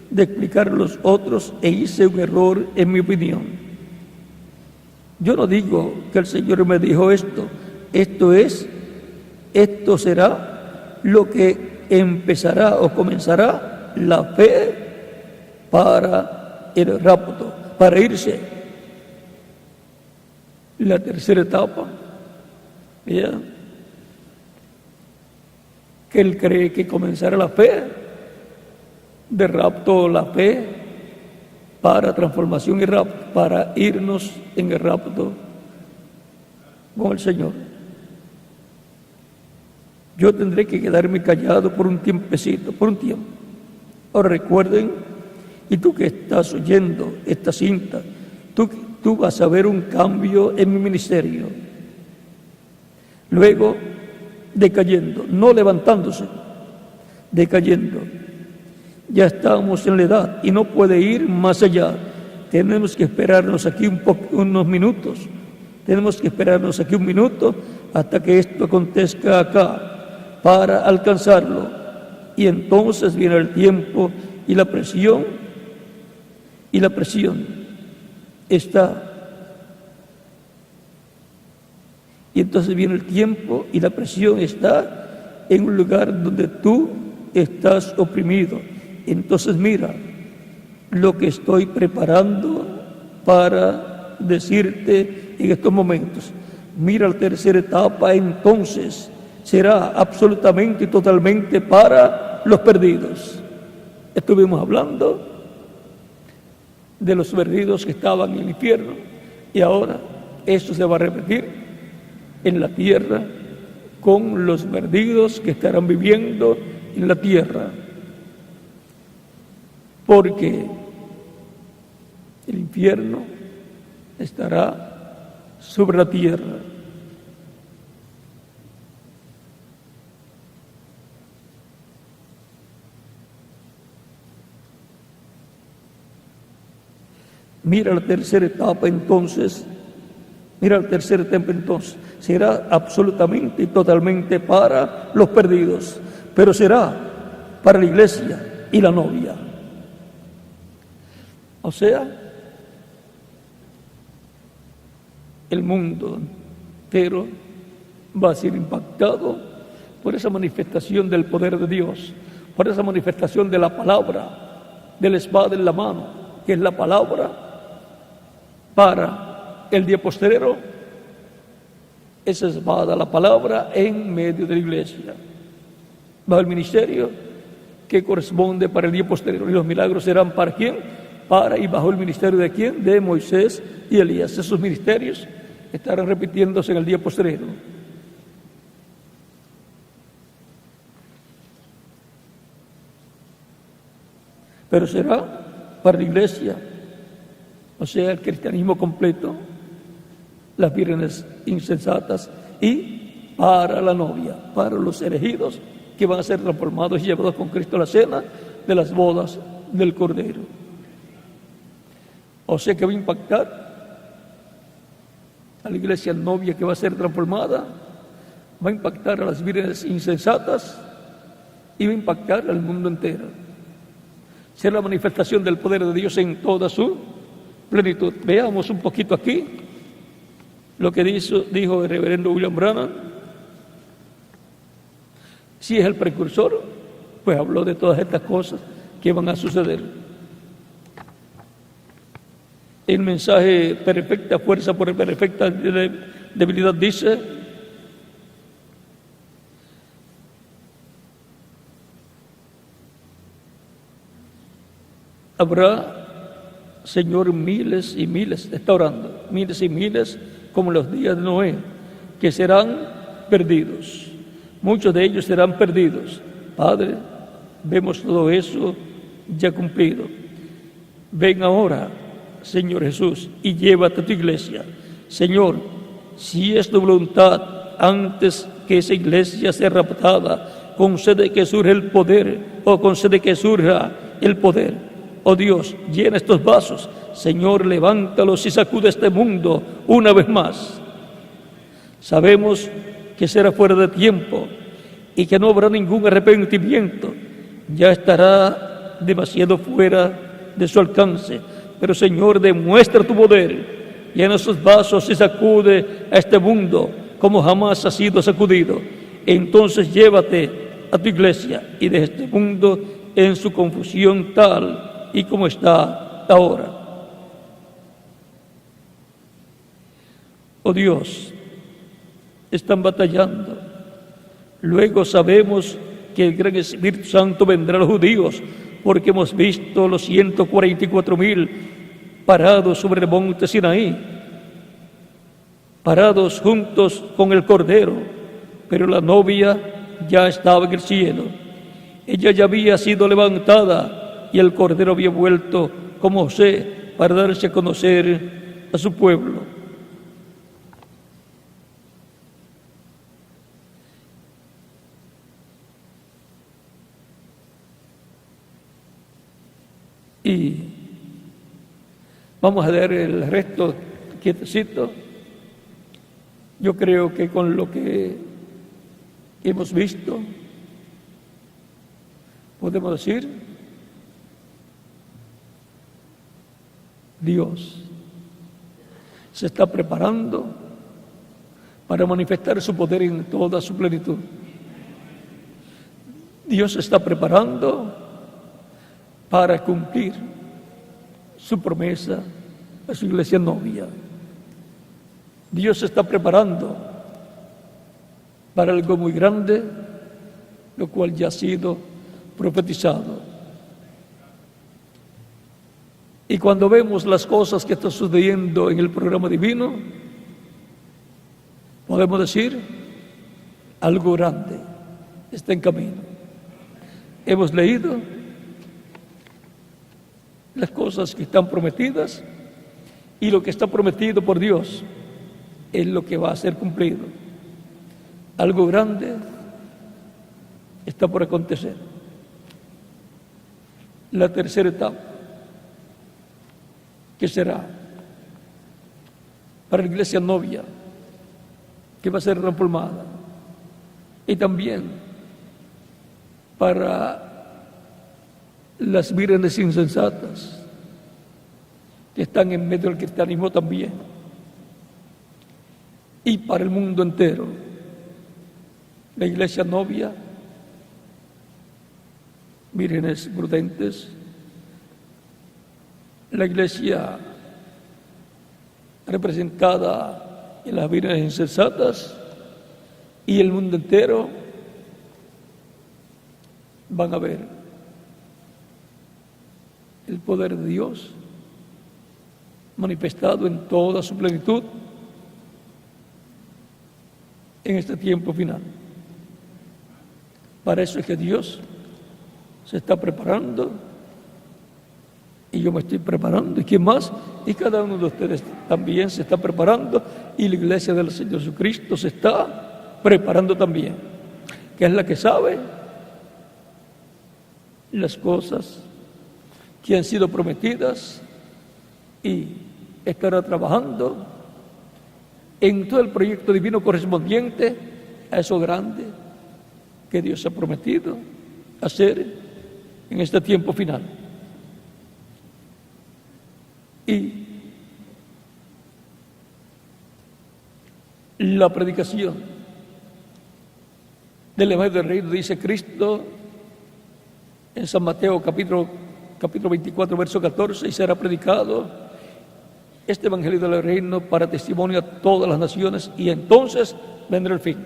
de explicar a los otros e hice un error en mi opinión. Yo no digo que el Señor me dijo esto, esto será lo que empezará o comenzará la fe para el rapto, para irse. La tercera etapa, ¿ya? Que Él cree que comenzará la fe de rapto, la fe para transformación y rapto, para irnos en el rapto con el Señor. Yo tendré que quedarme callado por un tiempecito, por un tiempo. Ahora recuerden, y tú que estás oyendo esta cinta, tú vas a ver un cambio en mi ministerio. Luego, decayendo, no levantándose, decayendo. Ya estamos en la edad y no puede ir más allá. Tenemos que esperarnos aquí unos minutos. Tenemos que esperarnos aquí un minuto hasta que esto acontezca acá, para alcanzarlo. Y entonces viene el tiempo y la presión está. Y entonces viene el tiempo y la presión está en un lugar donde tú estás oprimido. Entonces mira lo que estoy preparando para decirte en estos momentos. Mira la tercera etapa, entonces será absolutamente y totalmente para los perdidos. Estuvimos hablando de los perdidos que estaban en el infierno y ahora esto se va a repetir en la tierra con los perdidos que estarán viviendo en la tierra. Porque el infierno estará sobre la tierra. Mira la tercera etapa entonces, será absolutamente y totalmente para los perdidos, pero será para la iglesia y la novia. O sea, el mundo entero va a ser impactado por esa manifestación del poder de Dios, por esa manifestación de la palabra, de la espada en la mano, que es la palabra para el día postrero. Esa espada, la palabra, en medio de la iglesia, bajo el ministerio que corresponde para el día postrero. Y los milagros serán para quién, para y bajo el ministerio de quién, de Moisés y Elías. Esos ministerios estarán repitiéndose en el día postrero. Pero será para la iglesia, o sea, el cristianismo completo, las vírgenes insensatas, y para la novia, para los elegidos que van a ser transformados y llevados con Cristo a la cena de las bodas del Cordero. O sea que va a impactar a la iglesia novia que va a ser transformada, va a impactar a las vírgenes insensatas y va a impactar al mundo entero. Será la manifestación del poder de Dios en toda su plenitud. Veamos un poquito aquí lo que dijo el reverendo William Branham. Si es el precursor, pues habló de todas estas cosas que van a suceder. El mensaje perfecta fuerza por perfecta debilidad dice: habrá Señor, miles y miles, está orando, miles y miles, como los días de Noé, que serán perdidos. Muchos de ellos serán perdidos. Padre, vemos todo eso ya cumplido. Ven ahora, Señor Jesús, y llévate a tu iglesia. Señor, si es tu voluntad, antes que esa iglesia sea raptada, concede que surja el poder, o concede que surja el poder. Oh Dios, llena estos vasos. Señor, levántalos y sacude este mundo una vez más. Sabemos que será fuera de tiempo y que no habrá ningún arrepentimiento. Ya estará demasiado fuera de su alcance. Pero Señor, demuestra tu poder. Llena esos vasos y sacude a este mundo como jamás ha sido sacudido. Entonces llévate a tu iglesia y deja este mundo en su confusión tal y como está ahora. Oh Dios, están batallando. Luego sabemos que el gran Espíritu Santo vendrá a los judíos, porque hemos visto los 144,000 parados sobre el monte Sinaí, parados juntos con el Cordero, pero la novia ya estaba en el cielo. Ella ya había sido levantada y el Cordero había vuelto como José para darse a conocer a su pueblo. Y vamos a leer el resto quietecito. Yo creo que con lo que hemos visto, podemos decir, Dios se está preparando para manifestar su poder en toda su plenitud. Dios se está preparando para cumplir su promesa a su iglesia novia. Dios se está preparando para algo muy grande, lo cual ya ha sido profetizado. Y cuando vemos las cosas que están sucediendo en el programa divino, podemos decir, algo grande está en camino. Hemos leído las cosas que están prometidas y lo que está prometido por Dios es lo que va a ser cumplido. Algo grande está por acontecer. La tercera etapa, que será para la iglesia novia, que va a ser reformada, y también para las vírgenes insensatas que están en medio del cristianismo también, y para el mundo entero, la iglesia novia, vírgenes prudentes, la iglesia representada en las vírgenes insensatas y el mundo entero van a ver el poder de Dios manifestado en toda su plenitud en este tiempo final. Para eso es que Dios se está preparando y yo me estoy preparando, y quién más, y cada uno de ustedes también se está preparando, y la iglesia del Señor Jesucristo se está preparando también, que es la que sabe las cosas que han sido prometidas y estará trabajando en todo el proyecto divino correspondiente a eso grande que Dios ha prometido hacer en este tiempo final. Y la predicación del Evangelio del Reino, dice Cristo en San Mateo capítulo 24, verso 14, y será predicado este Evangelio del Reino para testimonio a todas las naciones, y entonces vendrá el fin.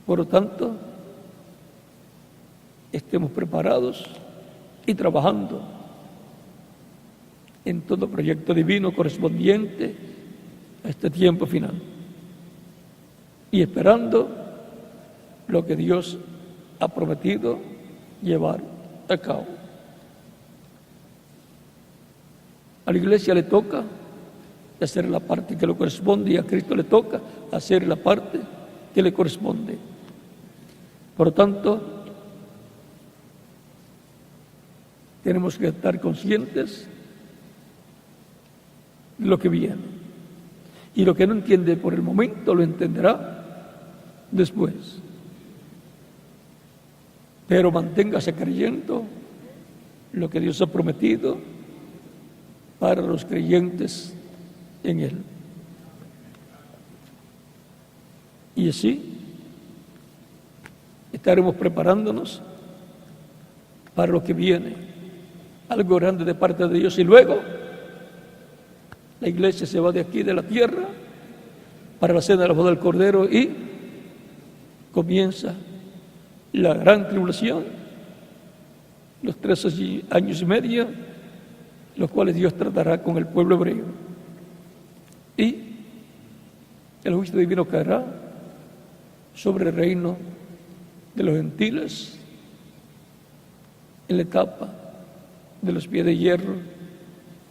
Por lo tanto, estemos preparados y trabajando en todo proyecto divino correspondiente a este tiempo final y esperando lo que Dios ha prometido llevar a cabo. A la Iglesia le toca hacer la parte que le corresponde y a Cristo le toca hacer la parte que le corresponde. Por lo tanto, tenemos que estar conscientes de lo que viene. Y lo que no entiende por el momento lo entenderá después. Pero manténgase creyendo lo que Dios ha prometido para los creyentes en Él. Y así estaremos preparándonos para lo que viene, algo grande de parte de Dios. Y luego la Iglesia se va de aquí, de la tierra, para la cena de la boda del Cordero y comienza la gran tribulación, los 3 años y medio, los cuales Dios tratará con el pueblo hebreo. Y el juicio divino caerá sobre el reino de los gentiles en la etapa de los pies de hierro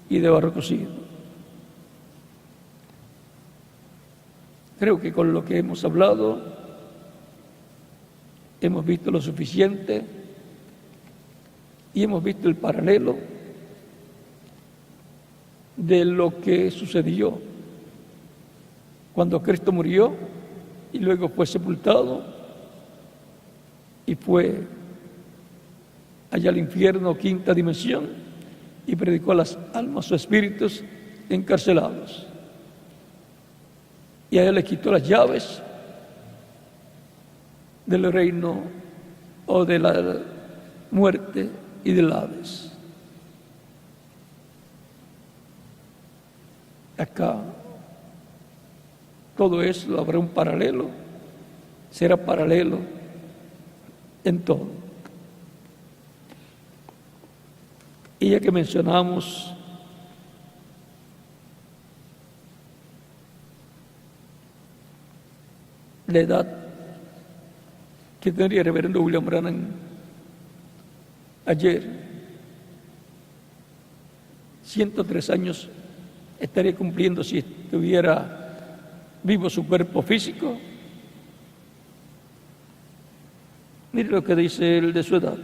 y de barro cocido. Creo que con lo que hemos hablado hemos visto lo suficiente y hemos visto el paralelo de lo que sucedió cuando Cristo murió y luego fue sepultado y fue allá al infierno, quinta dimensión, y predicó a las almas o espíritus encarcelados. Y a él le quitó las llaves del reino o de la muerte y del Hades. Acá todo eso habrá un paralelo, será paralelo en todo. Y ya que mencionamos la edad que tendría el reverendo William Branham ayer, 103 años estaría cumpliendo si estuviera vivo su cuerpo físico. Mire lo que dice él de su edad.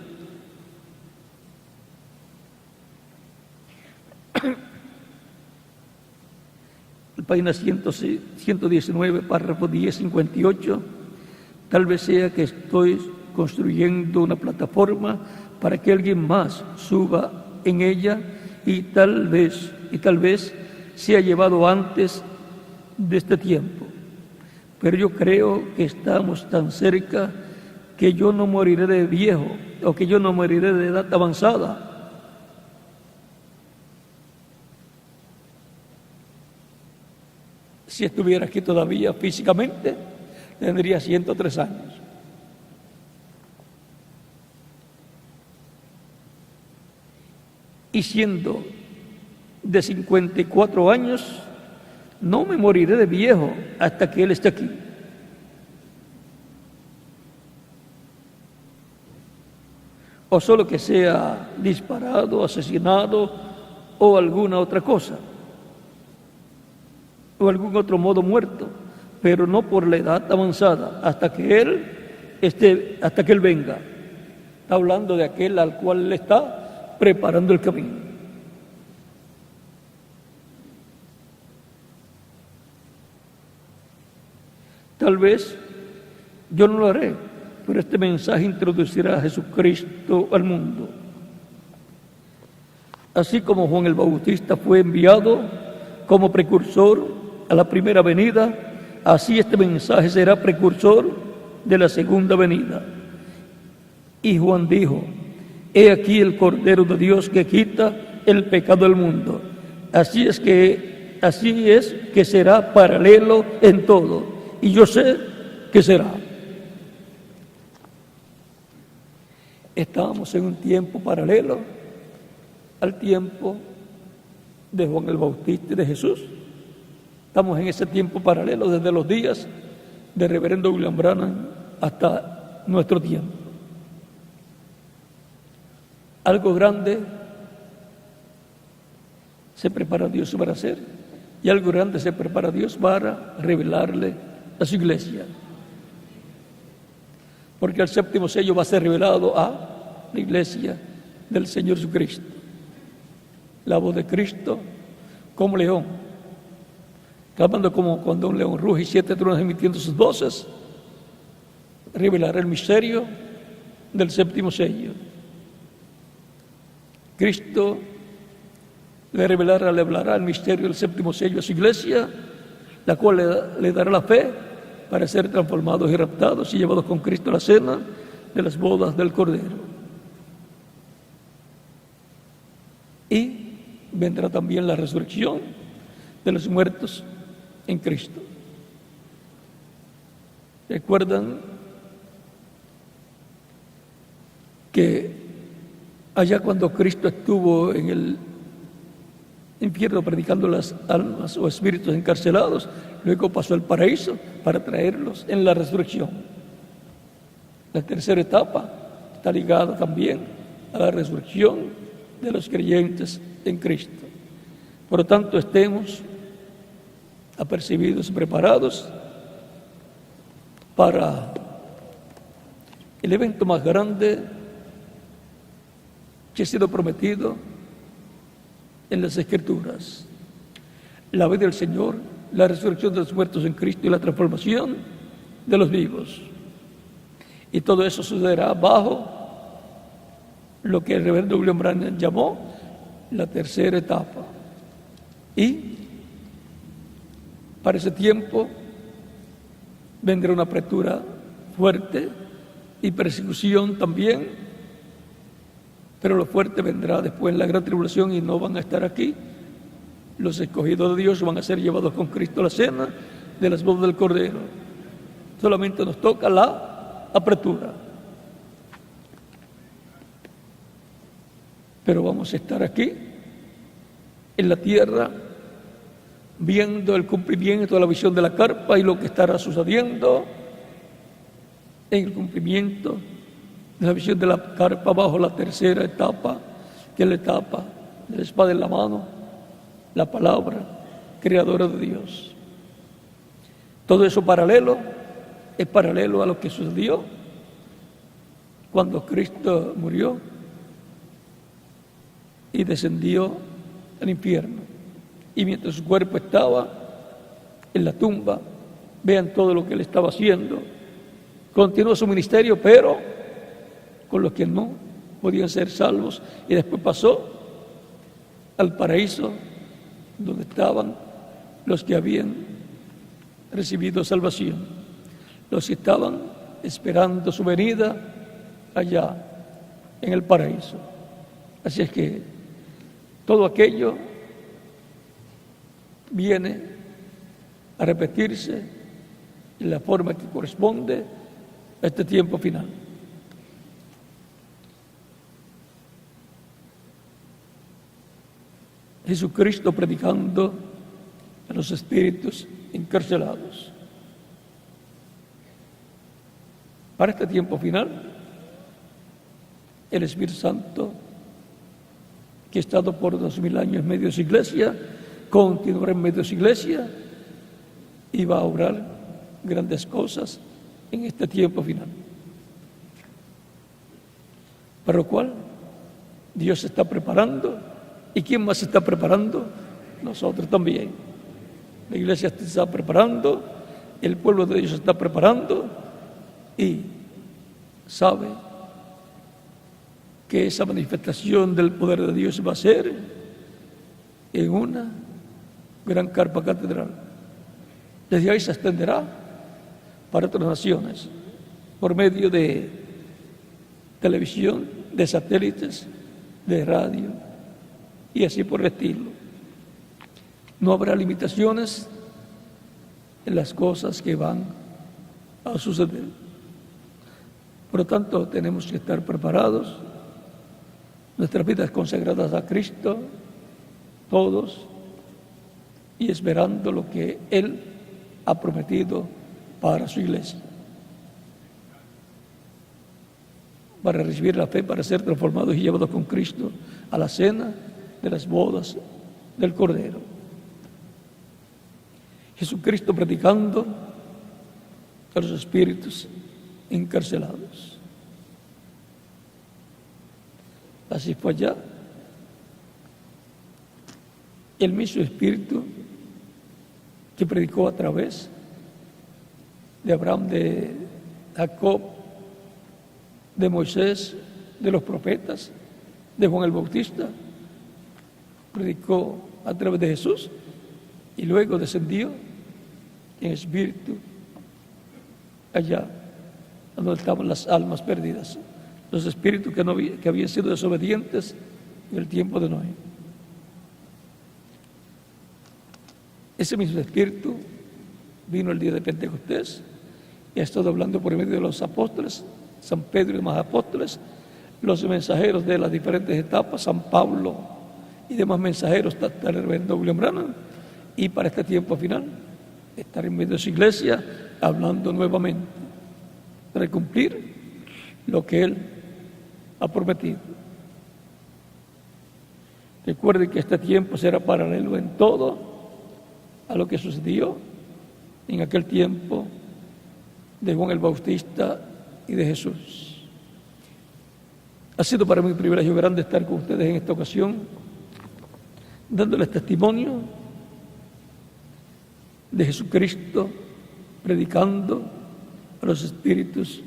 Página 119, párrafo 1058. Tal vez sea que estoy construyendo una plataforma para que alguien más suba en ella y tal vez sea llevado antes de este tiempo. Pero yo creo que estamos tan cerca que yo no moriré de viejo o que yo no moriré de edad avanzada. Si estuviera aquí todavía físicamente, tendría 103 años. Y siendo de 54 años, no me moriré de viejo hasta que Él esté aquí. O solo que sea disparado, asesinado o alguna otra cosa, o algún otro modo muerto, pero no por la edad avanzada, hasta que Él venga. Está hablando de aquel al cual Él está preparando el camino. Tal vez yo no lo haré, pero este mensaje introducirá a Jesucristo al mundo. Así como Juan el Bautista fue enviado como precursor a la primera venida, así este mensaje será precursor de la segunda venida. Y Juan dijo: he aquí el Cordero de Dios que quita el pecado del mundo. Así es que será paralelo en todo, y yo sé que será. Estamos en un tiempo paralelo al tiempo de Juan el Bautista y de Jesús. Estamos en ese tiempo paralelo desde los días de Reverendo William Branham hasta nuestro tiempo. Algo grande se prepara Dios para hacer, y algo grande se prepara Dios para revelarle a su iglesia. Porque el séptimo sello va a ser revelado a la iglesia del Señor Jesucristo. La voz de Cristo como león, clamando como cuando un león ruge y 7 truenos emitiendo sus voces, revelará el misterio del séptimo sello. Cristo le hablará el misterio del séptimo sello a su iglesia, la cual le dará la fe para ser transformados y raptados y llevados con Cristo a la cena de las bodas del Cordero. Y vendrá también la resurrección de los muertos en Cristo. ¿Recuerdan que allá cuando Cristo estuvo en el infierno predicando las almas o espíritus encarcelados, luego pasó al paraíso para traerlos en la resurrección? La tercera etapa está ligada también a la resurrección de los creyentes en Cristo. Por lo tanto, estemos apercibidos y preparados para el evento más grande que ha sido prometido en las Escrituras: la venida del Señor, la resurrección de los muertos en Cristo y la transformación de los vivos. Y todo eso sucederá bajo lo que el reverendo William Branham llamó la tercera etapa. Y para ese tiempo vendrá una apertura fuerte y persecución también, pero lo fuerte vendrá después en la gran tribulación y no van a estar aquí. Los escogidos de Dios van a ser llevados con Cristo a la cena de las bodas del Cordero. Solamente nos toca la apertura. Pero vamos a estar aquí en la tierra viendo el cumplimiento de la visión de la carpa y lo que estará sucediendo en el cumplimiento de la visión de la carpa bajo la tercera etapa, que es la etapa de la espada en la mano, la palabra creadora de Dios. Todo eso es paralelo a lo que sucedió cuando Cristo murió y descendió al infierno. Y mientras su cuerpo estaba en la tumba, vean todo lo que él estaba haciendo. Continuó su ministerio, pero con los que no podían ser salvos. Y después pasó al paraíso, donde estaban los que habían recibido salvación, los que estaban esperando su venida allá en el paraíso. Así es que todo aquello viene a repetirse en la forma que corresponde a este tiempo final. Jesucristo predicando a los espíritus encarcelados. Para este tiempo final, el Espíritu Santo, que ha estado por 2000 años en medio de su iglesia, continuará en medio de su iglesia y va a obrar grandes cosas en este tiempo final. Para lo cual, Dios se está preparando. ¿Y quién más se está preparando? Nosotros también. La iglesia se está preparando, el pueblo de Dios se está preparando y sabe que esa manifestación del poder de Dios va a ser en una gran carpa catedral. Desde ahí se extenderá para otras naciones por medio de televisión, de satélites, de radio y así por el estilo. No habrá limitaciones en las cosas que van a suceder. Por lo tanto, tenemos que estar preparados nuestras vidas consagradas a Cristo, todos, y esperando lo que Él ha prometido para su iglesia, para recibir la fe, para ser transformados y llevados con Cristo a la cena de las bodas del Cordero. Jesucristo predicando a los espíritus encarcelados. Así fue allá. El mismo Espíritu que predicó a través de Abraham, de Jacob, de Moisés, de los profetas, de Juan el Bautista, predicó a través de Jesús y luego descendió en espíritu allá donde estaban las almas perdidas, los espíritus que habían sido desobedientes en el tiempo de Noé. Ese mismo espíritu vino el día de Pentecostés y ha estado hablando por medio de los apóstoles, San Pedro y demás apóstoles, los mensajeros de las diferentes etapas, San Pablo y demás mensajeros, hasta el reverendo William Branham, y para este tiempo final estar en medio de su iglesia hablando nuevamente para cumplir lo que Él ha prometido. Recuerden que este tiempo será paralelo en todo a lo que sucedió en aquel tiempo de Juan el Bautista y de Jesús. Ha sido para mí un privilegio grande estar con ustedes en esta ocasión, dándoles testimonio de Jesucristo, predicando a los espíritus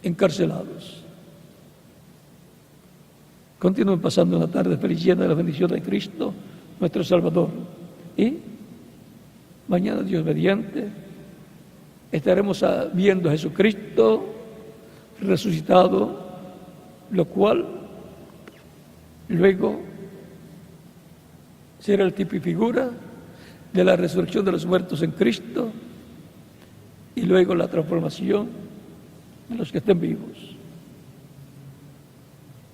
encarcelados. Continúen pasando una tarde feliz, llena de la bendición de Cristo, nuestro Salvador. Y mañana, Dios mediante, estaremos viendo a Jesucristo resucitado, lo cual luego será el tipo y figura de la resurrección de los muertos en Cristo y luego la transformación de los que estén vivos.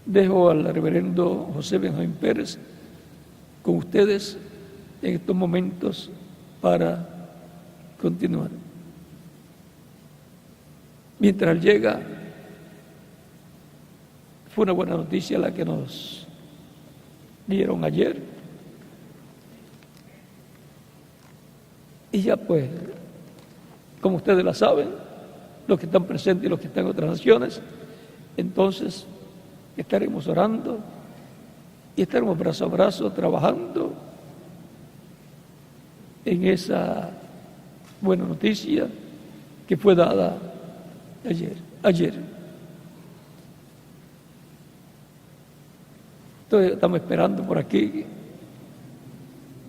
Dejo al reverendo José Benjamín Pérez con ustedes en estos momentos para continuar. Mientras él llega, fue una buena noticia la que nos dieron ayer. Y ya pues, como ustedes la saben, los que están presentes y los que están en otras naciones, entonces estaremos orando y estaremos brazo a brazo trabajando en esa buena noticia que fue dada ayer. Entonces estamos esperando por aquí.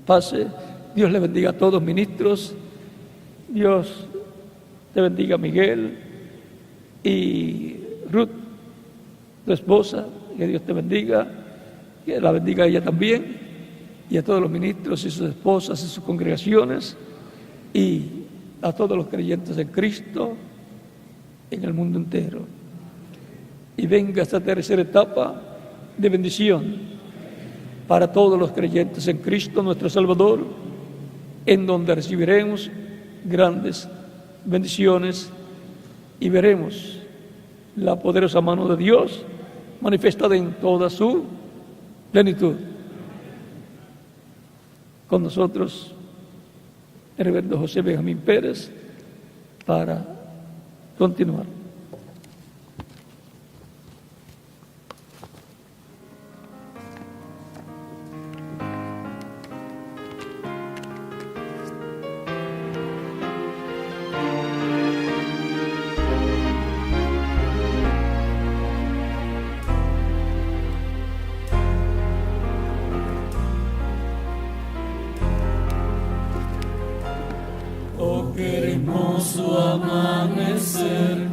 Pase. Dios le bendiga a todos, ministros. Dios te bendiga, Miguel y Ruth, tu esposa. Que Dios te bendiga, que la bendiga a ella también, y a todos los ministros y sus esposas y sus congregaciones, y a todos los creyentes en Cristo en el mundo entero. Y venga esta tercera etapa de bendición para todos los creyentes en Cristo, nuestro Salvador, en donde recibiremos grandes bendiciones y veremos la poderosa mano de Dios manifestada en toda su plenitud. Con nosotros, el reverendo José Benjamín Pérez, para continuar. Oh, qué hermoso amanecer,